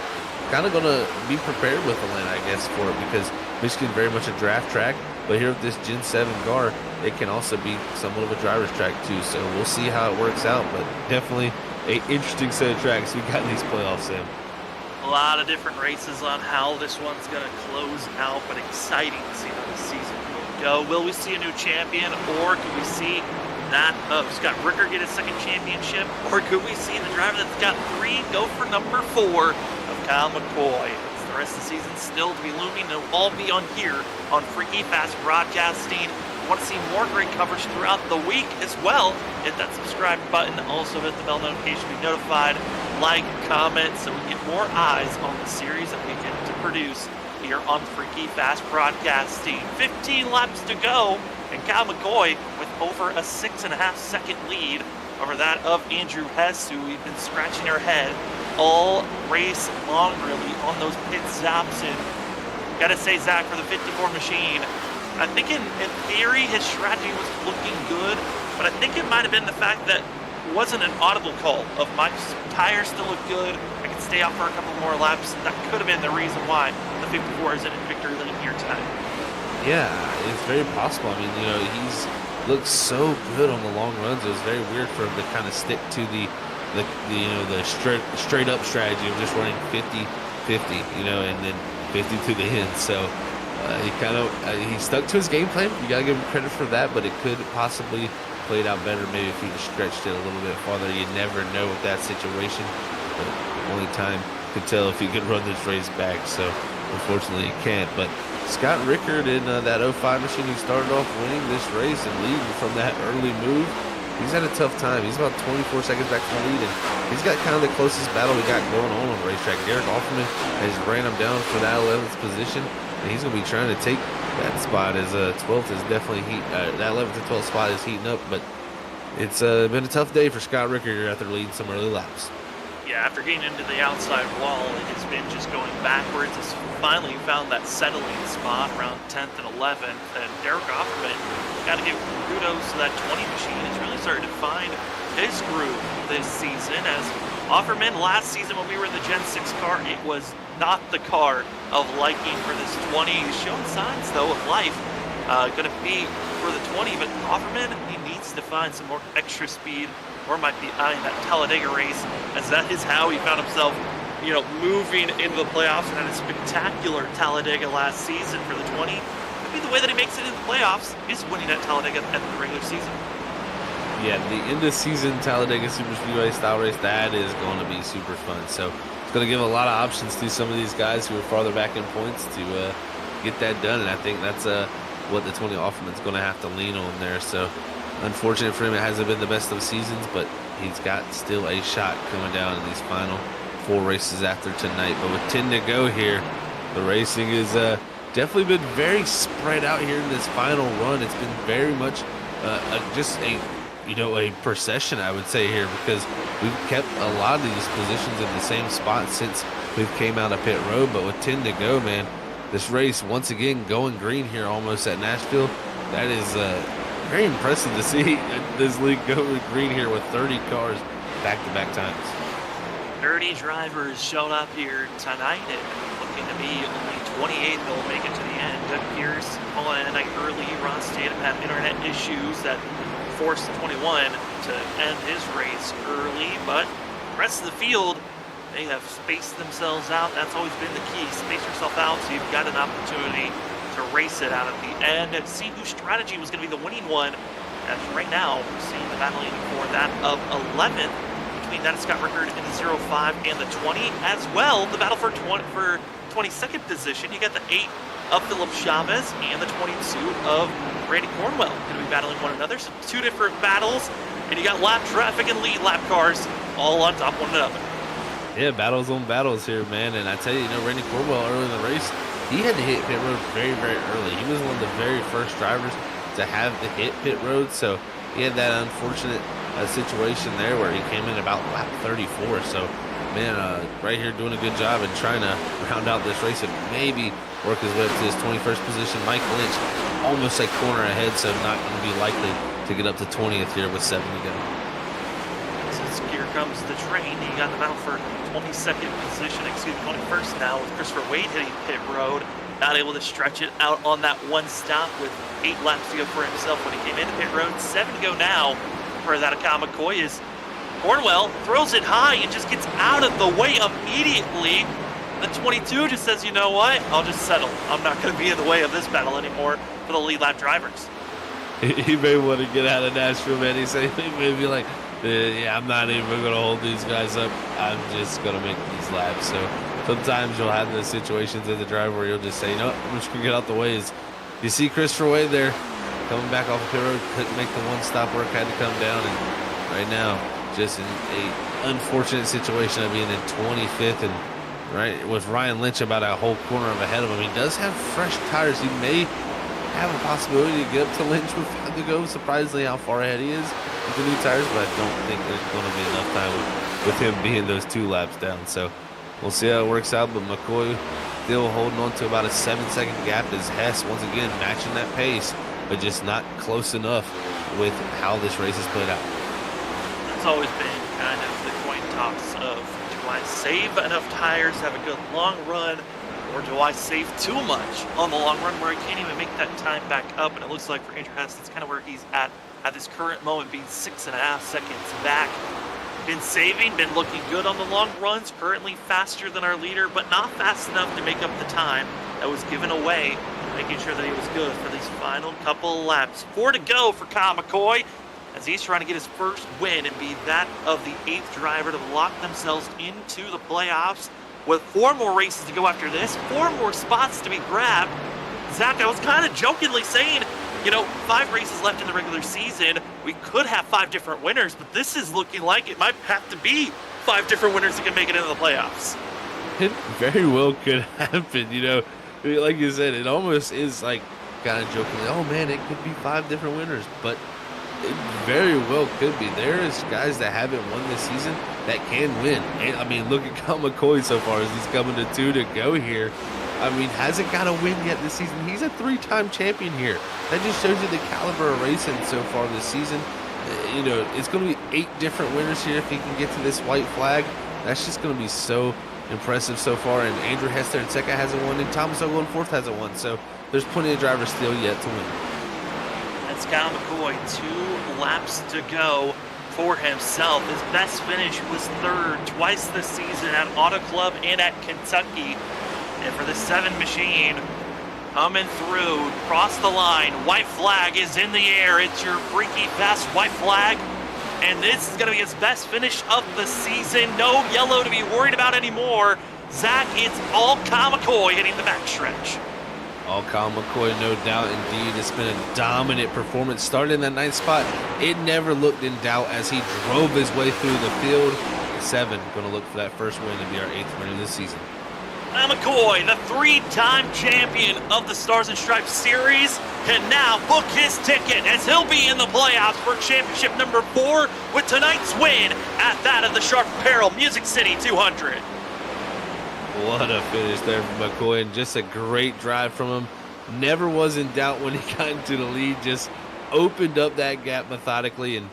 kind of going to be prepared with Atlanta, I guess, for it, because Michigan very much a draft track. But here with this Gen 7 car, it can also be somewhat of a driver's track too. So we'll see how it works out. But definitely an interesting set of tracks we got in these playoffs in. A lot of different races on how this one's going to close out, but exciting to see how the season will go. Will we see a new champion, or could we see that Scott Ricker get his second championship, or could we see the driver that's got 3 go for number 4 of Kyle McCoy? It's the rest of the season still to be looming. It'll all be on here on Freaky Fast Broadcasting. Want to see more great coverage throughout the week as well, hit that subscribe button. Also hit the bell notification to be notified. Like, comment, so we get more eyes on the series that we get to produce here on Freaky Fast Broadcasting. 15 laps to go, and Kyle McCoy with over a 6.5-second lead over that of Andrew Hess, who we've been scratching our head all race long, really, on those pit stops. And gotta say, Zach, for the 54 machine, I think in theory his strategy was looking good, but I think it might have been the fact that it wasn't an audible call of my tires still look good, I can stay out for a couple more laps. That could have been the reason why the 54 isn't in victory lane here tonight. Yeah, it's very possible. I mean, he's looked so good on the long runs. It was very weird for him to kind of stick to the straight up strategy of just running 50-50, and then 50 to the end. So he stuck to his game plan. You gotta give him credit for that, but it could possibly played out better maybe if he just stretched it a little bit farther. You never know with that situation, but only time could tell if he could run this race back. So unfortunately he can't. But Scott Rickard in that 05 machine, he started off winning this race and leading from that early move. He's had a tough time. He's about 24 seconds back from the lead, and he's got kind of the closest battle we got going on the racetrack. Derek Offerman has ran him down for that 11th position, and he's going to be trying to take that spot as 12th is definitely that 11th and 12th spot is heating up, but it's been a tough day for Scott Rickard after leading some early laps. Yeah, after getting into the outside wall, it has been just going backwards. It's finally found that settling spot around 10th and 11th. And Derek Offerman, got to give kudos to that 20 machine. It's really started to find his groove this season. As Offerman last season when we were in the Gen 6 car, it was not the car of liking for this 20. He's shown signs, though, of life going to be for the 20. But Offerman, he needs to find some more extra speed, or might be eyeing that Talladega race, as that is how he found himself, moving into the playoffs and had a spectacular Talladega last season for the 20. Could be the way that he makes it in the playoffs is winning at Talladega at the regular season. Yeah, the end of season Talladega Super Speedway style race, that is going to be super fun. So it's going to give a lot of options to some of these guys who are farther back in points to get that done. And I think that's what the 20 Offerman's going to have to lean on there. So unfortunate for him, it hasn't been the best of seasons, but he's got still a shot coming down in these final 4 races after tonight. But with 10 to go here, the racing is definitely been very spread out here in this final run. It's been very much just a procession, I would say, here, because we've kept a lot of these positions in the same spot since we've came out of pit road. But with 10 to go, man, this race once again going green here almost at Nashville. That is very impressive to see this league go green here with 30 cars back-to-back times. 30 drivers showed up here tonight, and looking to be only 28 that will make it to the end. Doug Pierce pulling in early. Ron Statham had internet issues that forced 21 to end his race early, but the rest of the field, they have spaced themselves out. That's always been the key. Space yourself out so you've got an opportunity to race it out at the end and see whose strategy was going to be the winning one. As right now, we're seeing the battling for that of 11th between that of Scott Rickard in the 05 and the 20, as well the battle for 22nd position. You got the 8 of Philip Chavez and the 22 of Randy Cornwell going to be battling one another. So 2 different battles, and you got lap traffic and lead lap cars all on top of one another. Yeah, battles on battles here, man. And I tell you, Randy Cornwell early in the race, he had to hit pit road very, very early. He was one of the very first drivers to have to hit pit road, so he had that unfortunate situation there where he came in about lap 34. So, man, right here doing a good job and trying to round out this race and maybe work his way up to his 21st position. Mike Lynch almost a corner ahead, so not going to be likely to get up to 20th here with 7 to go. So here comes the train. You got the battle for 22nd position, 21st now, with Christopher Wade hitting pit road. Not able to stretch it out on that one stop with 8 laps to go for himself when he came into pit road. 7 to go now for that of Kyle McCoy as Cornwell throws it high and just gets out of the way immediately. The 22 just says, you know what, I'll just settle. I'm not going to be in the way of this battle anymore for the lead lap drivers. He may want to get out of Nashville, man. He may be like, yeah, I'm not even going to hold these guys up. I'm just going to make these laps. So sometimes you'll have those situations as a driver where you'll just say, no, I'm just going to get out the way. You see Christopher Wade there coming back off the pit road, couldn't make the one stop work, had to come down, and right now just in a unfortunate situation of being in 25th, and right with Ryan Lynch about a whole corner of ahead of him. He does have fresh tires. He may have a possibility to get up to Lynch with 5 to go. Surprisingly how far ahead he is with the new tires, but I don't think there's going to be enough time with him being those 2 laps down. So we'll see how it works out, but McCoy still holding on to about a 7-second gap as Hess once again matching that pace, but just not close enough with how this race is played out. It's always been kind of the coin toss of, do I save enough tires, have a good long run, or do I save too much on the long run where I can't even make that time back up? And it looks like for Andrew Hess, that's kind of where he's at this current moment, being 6.5 seconds back. Been saving, been looking good on the long runs, currently faster than our leader, but not fast enough to make up the time that was given away, making sure that he was good for these final couple of laps. 4 to go for Kyle McCoy, as he's trying to get his first win and be that of the 8th driver to lock themselves into the playoffs. With 4 more races to go after this, 4 more spots to be grabbed. Zach, I was kind of jokingly saying, 5 races left in the regular season. We could have 5 different winners, but this is looking like it might have to be 5 different winners that can make it into the playoffs. It very well could happen, Like you said, it almost is like kind of jokingly, oh man, it could be 5 different winners, but it very well could be. There is guys that haven't won this season that can win. And I mean, look at Kyle McCoy so far as he's coming to 2 to go here. I mean, hasn't got a win yet this season. He's a 3-time champion here. That just shows you the caliber of racing so far this season. It's going to be 8 different winners here if he can get to this white flag. That's just going to be so impressive so far. And Andrew Hester in second hasn't won, and Thomas Ogle in 4th hasn't won. So there's plenty of drivers still yet to win. That's Kyle McCoy, 2 laps to go for himself. His best finish was 3rd twice this season at Auto Club and at Kentucky. And for the 7 machine, coming through, cross the line, white flag is in the air. It's your freaky fast white flag. And this is going to be his best finish of the season. No yellow to be worried about anymore. Zach, it's all Kyle McCoy hitting the backstretch. All Kyle McCoy, no doubt indeed. It's been a dominant performance. Started in that 9th spot, it never looked in doubt as he drove his way through the field. 7, going to look for that first win and be our 8th win of this season. Kyle McCoy, the 3-time champion of the Stars and Stripes Series, can now book his ticket as he'll be in the playoffs for championship number 4 with tonight's win at that of the Sharp Apparel Music City 200. What a finish there from McCoy, and just a great drive from him. Never was in doubt when he got into the lead, just opened up that gap methodically. And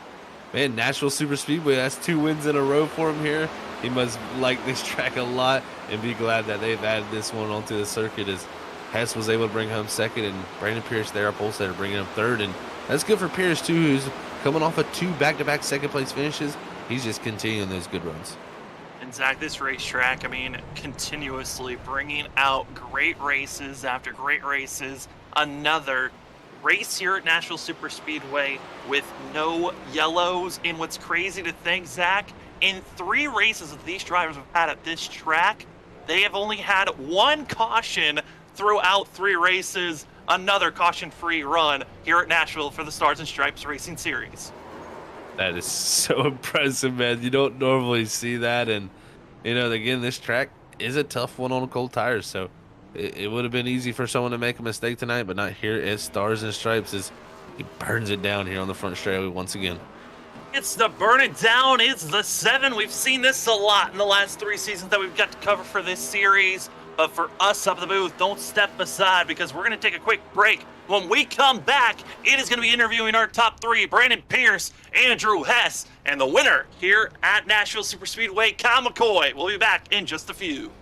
man, Nashville Super Speedway, that's 2 wins in a row for him here. He must like this track a lot and be glad that they've added this one onto the circuit, as Hess was able to bring home 2nd, and Brandon Pierce there, our pole setter, bringing him 3rd. And that's good for Pierce too, who's coming off of 2 back-to-back 2nd place finishes. He's just continuing those good runs. And Zach, this racetrack, continuously bringing out great races after great races. Another race here at Nashville Super Speedway with no yellows. And what's crazy to think, Zach, in 3 races that these drivers have had at this track, they have only had 1 caution throughout 3 races. Another caution-free run here at Nashville for the Stars and Stripes Racing Series. That is so impressive, man. You don't normally see that. And, again, this track is a tough one on cold tires. So it would have been easy for someone to make a mistake tonight, but not here at Stars and Stripes, as he burns it down here on the front straightaway once again. It's the burn it down. It's the 7. We've seen this a lot in the last 3 seasons that we've got to cover for this series. But for us up at the booth, don't step aside, because we're going to take a quick break. When we come back, it is going to be interviewing our top 3, Brandon Pierce, Andrew Hess, and the winner here at Nashville Super Speedway, Kyle McCoy. We'll be back in just a few.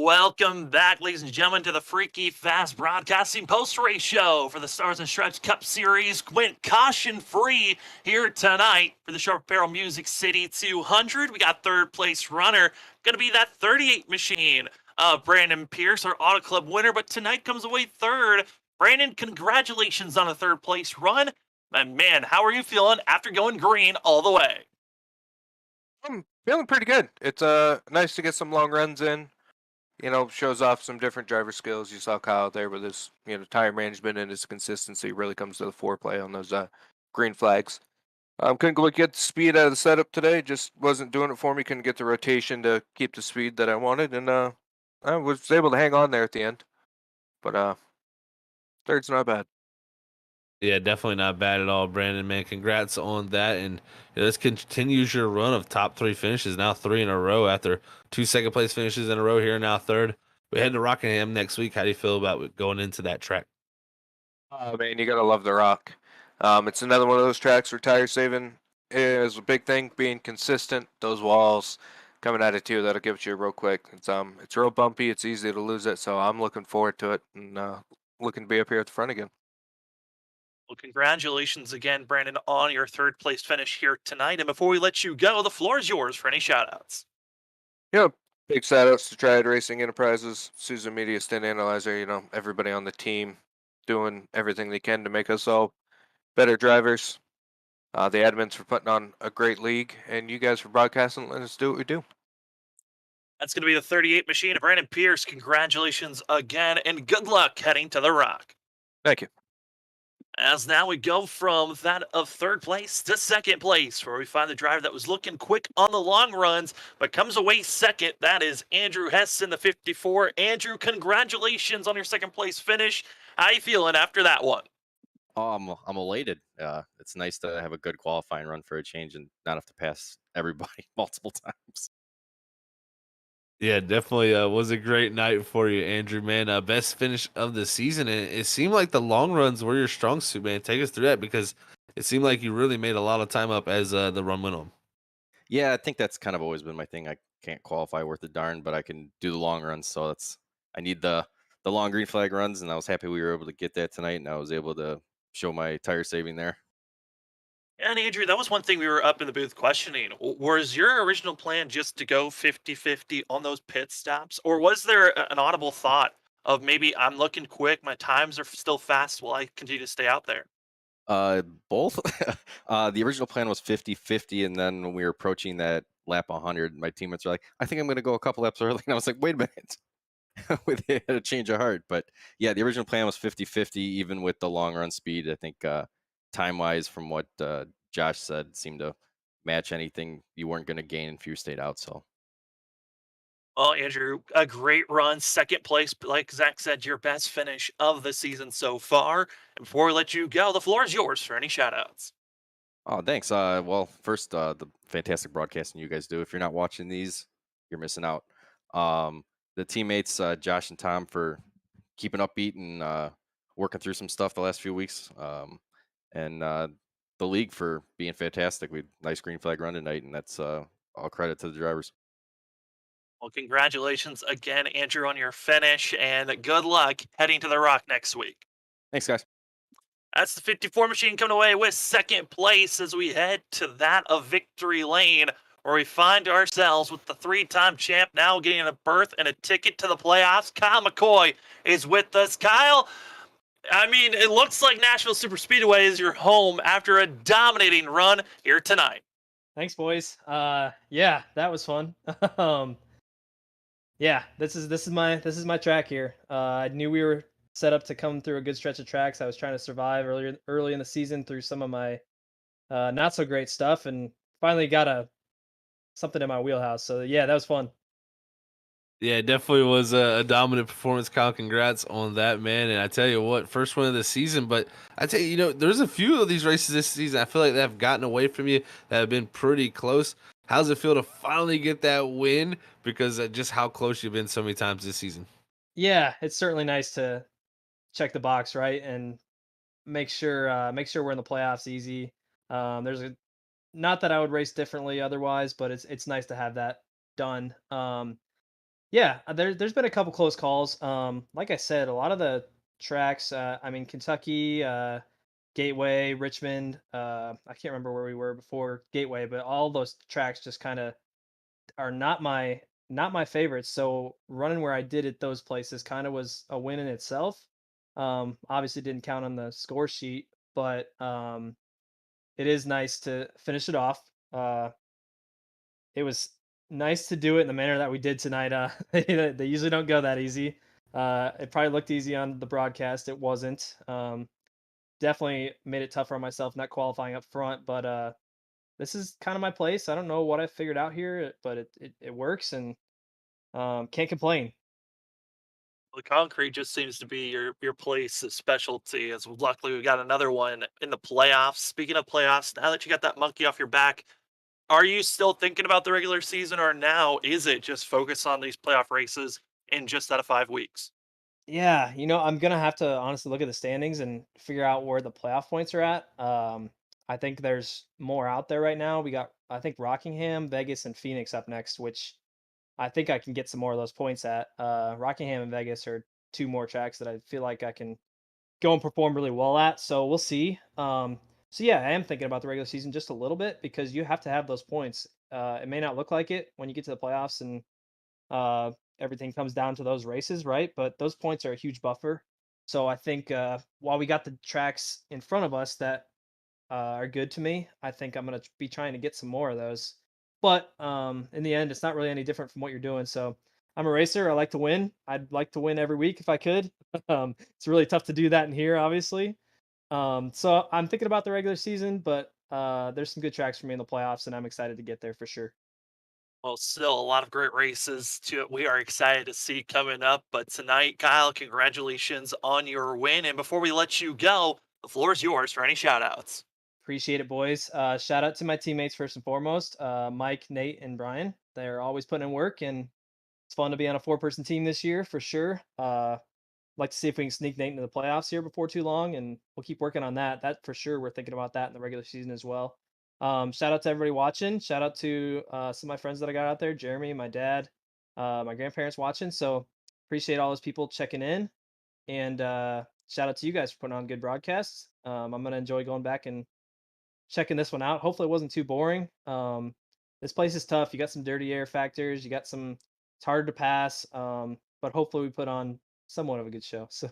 Welcome back, ladies and gentlemen, to the Freaky Fast Broadcasting post-race show for the Stars and Stripes Cup Series. Went caution-free here tonight for the Sharp Apparel Music City 200. We got third place runner, going to be that 38 machine. Brandon Pierce, our Auto Club winner, but tonight comes away third. Brandon, congratulations on a third place run. And man, how are you feeling after going green all the way? I'm feeling pretty good. It's nice to get some long runs in. Shows off some different driver skills. You saw Kyle there with his, tire management and his consistency really comes to the foreplay on those green flags. Couldn't go get the speed out of the setup today. Just wasn't doing it for me. Couldn't get the rotation to keep the speed that I wanted, and I was able to hang on there at the end. But third's not bad. Yeah, definitely not bad at all, Brandon, man. Congrats on that. And this continues your run of top 3 finishes, now 3 in a row after 2 second place finishes in a row here, now third. We head to Rockingham next week. How do you feel about going into that track? Oh, man, you got to love the rock. It's another one of those tracks where tire saving is a big thing, being consistent. Those walls coming at it too, that'll give it to you real quick. It's real bumpy. It's easy to lose it, so I'm looking forward to it and looking to be up here at the front again. Well, congratulations again, Brandon, on your third place finish here tonight. And before we let you go, the floor is yours for any shout outs. Big shout outs to Triad Racing Enterprises, Susan Media, Stint Analyzer, everybody on the team doing everything they can to make us all better drivers. The admins for putting on a great league, and you guys for broadcasting and letting us do what we do. That's going to be the 38 machine of Brandon Pierce. Congratulations again, and good luck heading to the Rock. Thank you. As now we go from that of third place to second place, where we find the driver that was looking quick on the long runs, but comes away second. That is Andrew Hess in the 54. Andrew, congratulations on your second place finish. How you feeling after that one? Oh, I'm elated. It's nice to have a good qualifying run for a change and not have to pass everybody multiple times. Yeah, definitely was a great night for you, Andrew, man. Best finish of the season. And it seemed like the long runs were your strong suit, man. Take us through that because it seemed like you really made a lot of time up as the run went on. Yeah, I think that's kind of always been my thing. I can't qualify worth a darn, but I can do the long runs. So I need the long green flag runs, and I was happy we were able to get that tonight, and I was able to show my tire saving there. And Andrew, that was one thing we were up in the booth questioning. Was your original plan just to go 50-50 on those pit stops? Or was there an audible thought of maybe I'm looking quick, my times are still fast while I continue to stay out there? Both. The original plan was 50-50, and then when we were approaching that lap 100, my teammates were like, I think I'm going to go a couple laps early. And I was like, wait a minute. They had a change of heart. But yeah, the original plan was 50-50, even with the long run speed. I think time-wise, from what Josh said, seemed to match anything you weren't going to gain if you stayed out. So Well, Andrew, a great run, second place, like Zach said, your best finish of the season so far. And before we let you go, the floor is yours for any shout outs. oh, thanks. Well, first, the fantastic broadcasting you guys do. If you're not watching these, you're missing out. The teammates, Josh and Tom, for keeping upbeat and working through some stuff the last few weeks. And the league for being fantastic. We had a nice green flag run tonight, and that's all credit to the drivers. Well, congratulations again, Andrew, on your finish, and good luck heading to the Rock next week. Thanks, guys. That's the 54 machine coming away with second place as we head to that of Victory Lane, where we find ourselves with the 3-time champ now getting a berth and a ticket to the playoffs. Kyle McCoy is with us. Kyle, I mean, it looks like Nashville Super Speedway is your home after a dominating run here tonight. Thanks, boys. Yeah, that was fun. Yeah, this is my track here. I knew we were set up to come through a good stretch of tracks. I was trying to survive early in the season through some of my not so great stuff, and finally got something in my wheelhouse. So yeah, that was fun. Yeah, it definitely was a dominant performance, Kyle. Congrats on that, man. And I tell you what, first one of the season. But I tell you, there's a few of these races this season I feel like that have gotten away from you that have been pretty close. How's it feel to finally get that win? Because just how close you've been so many times this season. Yeah, it's certainly nice to check the box, right, and make sure we're in the playoffs easy. Not that I would race differently otherwise, but it's nice to have that done. Yeah, there's been a couple close calls. Like I said, a lot of the tracks, I mean, Kentucky, Gateway, Richmond, I can't remember where we were before Gateway, but all those tracks just kind of are not my favorites. So running where I did at those places kind of was a win in itself. Obviously didn't count on the score sheet, but it is nice to finish it off. It was nice to do it in the manner that we did tonight. They usually don't go that easy. It probably looked easy on the broadcast. It wasn't. Definitely made it tougher on myself not qualifying up front, but this is kind of my place. I don't know what I figured out here, but it works, and can't complain. The concrete just seems to be your place of specialty. As luckily we got another one in the playoffs. Speaking of playoffs, now that you got that monkey off your back, are you still thinking about the regular season, or now is it just focus on these playoff races in just out of 5 weeks? Yeah, I'm gonna have to honestly look at the standings and figure out where the playoff points are at. I think there's more out there right now. We got, I think, Rockingham, Vegas, and Phoenix up next, which I think I can get some more of those points at. Rockingham and Vegas are two more tracks that I feel like I can go and perform really well at. So we'll see. So yeah, I am thinking about the regular season just a little bit because you have to have those points. It may not look like it when you get to the playoffs and uh, everything comes down to those races, right? But those points are a huge buffer. So I think while we got the tracks in front of us that are good to me, I think I'm gonna be trying to get some more of those. But in the end, it's not really any different from what you're doing. So I'm a racer. I like to win. I'd like to win every week if I could. It's really tough to do that in here, obviously. So I'm thinking about the regular season, but there's some good tracks for me in the playoffs, and I'm excited to get there for sure. Well, still a lot of great races to we are excited to see coming up. But tonight, Kyle, congratulations on your win. And before we let you go, the floor is yours for any shout outs. Appreciate it, boys. Shout out to my teammates first and foremost, Mike, Nate, and Brian. They're always putting in work, and it's fun to be on a four-person team this year for sure. Like to see if we can sneak Nate into the playoffs here before too long, and we'll keep working on that. That for sure, we're thinking about that in the regular season as well. Shout out to everybody watching. Shout out to some of my friends that I got out there, Jeremy, my dad, my grandparents watching. So appreciate all those people checking in, and shout out to you guys for putting on good broadcasts. I'm gonna enjoy going back and checking this one out. Hopefully, it wasn't too boring. This place is tough. You got some dirty air factors. You got some. It's harder to pass. But hopefully, we put on somewhat of a good show. So,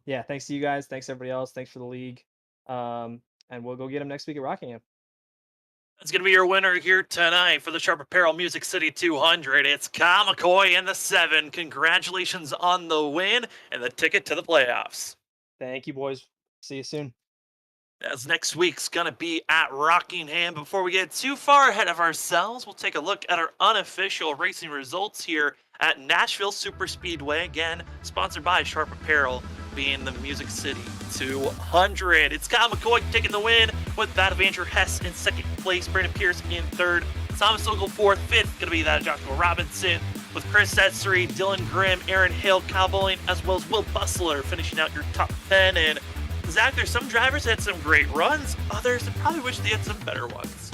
yeah. Thanks to you guys. Thanks everybody else. Thanks for the league. And we'll go get them next week at Rockingham. That's going to be your winner here tonight for the Sharp Apparel Music City 200. It's Kyle McCoy and the 7. Congratulations on the win and the ticket to the playoffs. Thank you, boys. See you soon. As next week's going to be at Rockingham. Before we get too far ahead of ourselves, we'll take a look at our unofficial racing results here at Nashville Superspeedway. Again, sponsored by Sharp Apparel, being the Music City 200. It's Kyle McCoy taking the win with that of Andrew Hess in second place, Brandon Pierce in third, Thomas Ogle fourth, fifth going to be that of Joshua Robinson, with Chris Etsery, Dylan Grimm, Aaron Hill, Kyle Bowling, as well as Will Bustler finishing out your top 10. And Zach, there's some drivers that had some great runs, others that probably wish they had some better ones.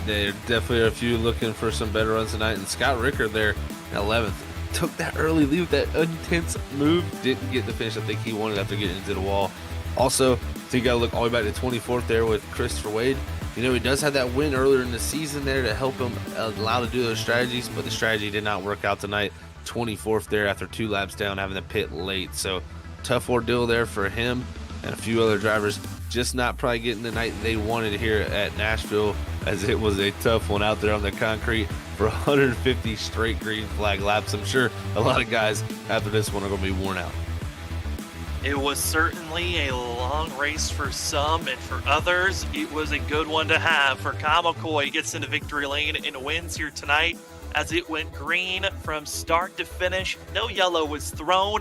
There definitely are a few looking for some better runs tonight. And Scott Ricker there at 11th took that early lead with that intense move. Didn't get the finish I think he wanted after getting into the wall. Also, so you got to look all the way back to 24th there with Christopher Wade. He does have that win earlier in the season there to help him allow to do those strategies, but the strategy did not work out tonight. 24th there after 2 laps down, having to pit late. So tough ordeal there for him and a few other drivers, just not probably getting the night they wanted here at Nashville, as it was a tough one out there on the concrete for 150 straight green flag laps. I'm sure a lot of guys after this one are going to be worn out. It was certainly a long race for some, and for others, it was a good one to have. For Kyle McCoy, he gets into victory lane and wins here tonight as it went green from start to finish. No yellow was thrown.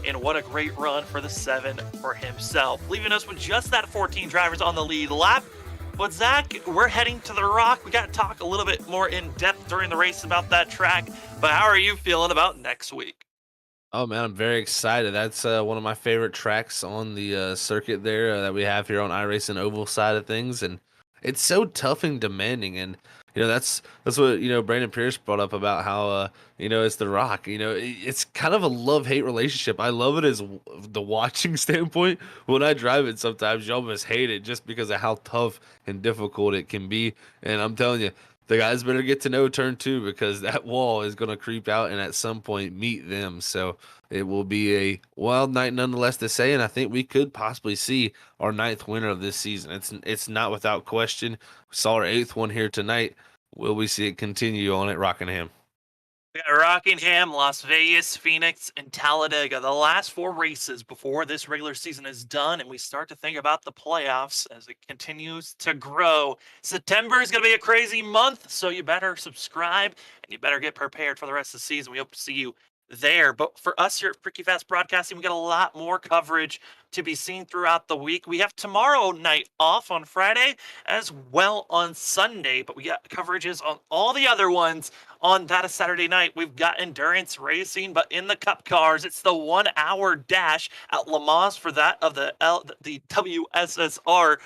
And what a great run for the 7 for himself, leaving us with just that 14 drivers on the lead lap. But Zach, we're heading to the Rock. We got to talk a little bit more in depth during the race about that track. But how are you feeling about next week? Oh man, I'm very excited. That's one of my favorite tracks on the circuit there that we have here on iRacing Oval side of things, and it's so tough and demanding. And That's what Brandon Pierce brought up about how it's The Rock. It's kind of a love-hate relationship. I love it as the watching standpoint. When I drive it, sometimes you almost hate it just because of how tough and difficult it can be. And I'm telling you, the guys better get to know turn 2 because that wall is going to creep out and at some point meet them. So it will be a wild night nonetheless to say, and I think we could possibly see our 9th winner of this season. It's not without question. We saw our 8th one here tonight. Will we see it continue on at Rockingham? We got Rockingham, Las Vegas, Phoenix, and Talladega. The last 4 races before this regular season is done, and we start to think about the playoffs as it continues to grow. September is going to be a crazy month, so you better subscribe and you better get prepared for the rest of the season. We hope to see you there. But for us here at Freaky Fast Broadcasting, we got a lot more coverage to be seen throughout the week. We have tomorrow night off on Friday as well on Sunday, but we got coverages on all the other ones. On that Saturday night, we've got endurance racing, but in the cup cars, it's the 1-hour dash at Le Mans for that of the WSSR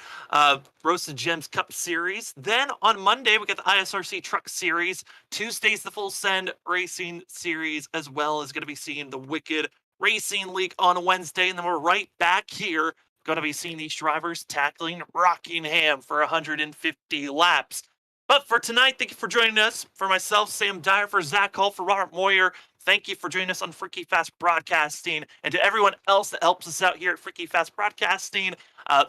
Roasted Gems Cup Series. Then on Monday, we got the ISRC Truck Series. Tuesday's the Full Send Racing Series, as well as going to be seeing the Wicked Racing League on Wednesday, and then we're right back here going to be seeing these drivers tackling Rockingham for 150 laps. But for tonight, thank you for joining us. For myself, Sam Dyer, for Zach Hall, for Robert Moyer, thank you for joining us on Freaky Fast Broadcasting. And to everyone else that helps us out here at Freaky Fast Broadcasting,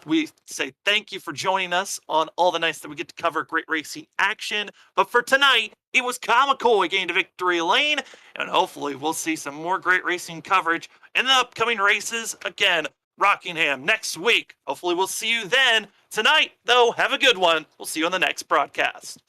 we say thank you for joining us on all the nights that we get to cover great racing action. But for tonight, it was Kyle McCoy getting to victory lane, and hopefully we'll see some more great racing coverage in the upcoming races. Again, Rockingham next week. Hopefully we'll see you then. Tonight, though, have a good one. We'll see you on the next broadcast.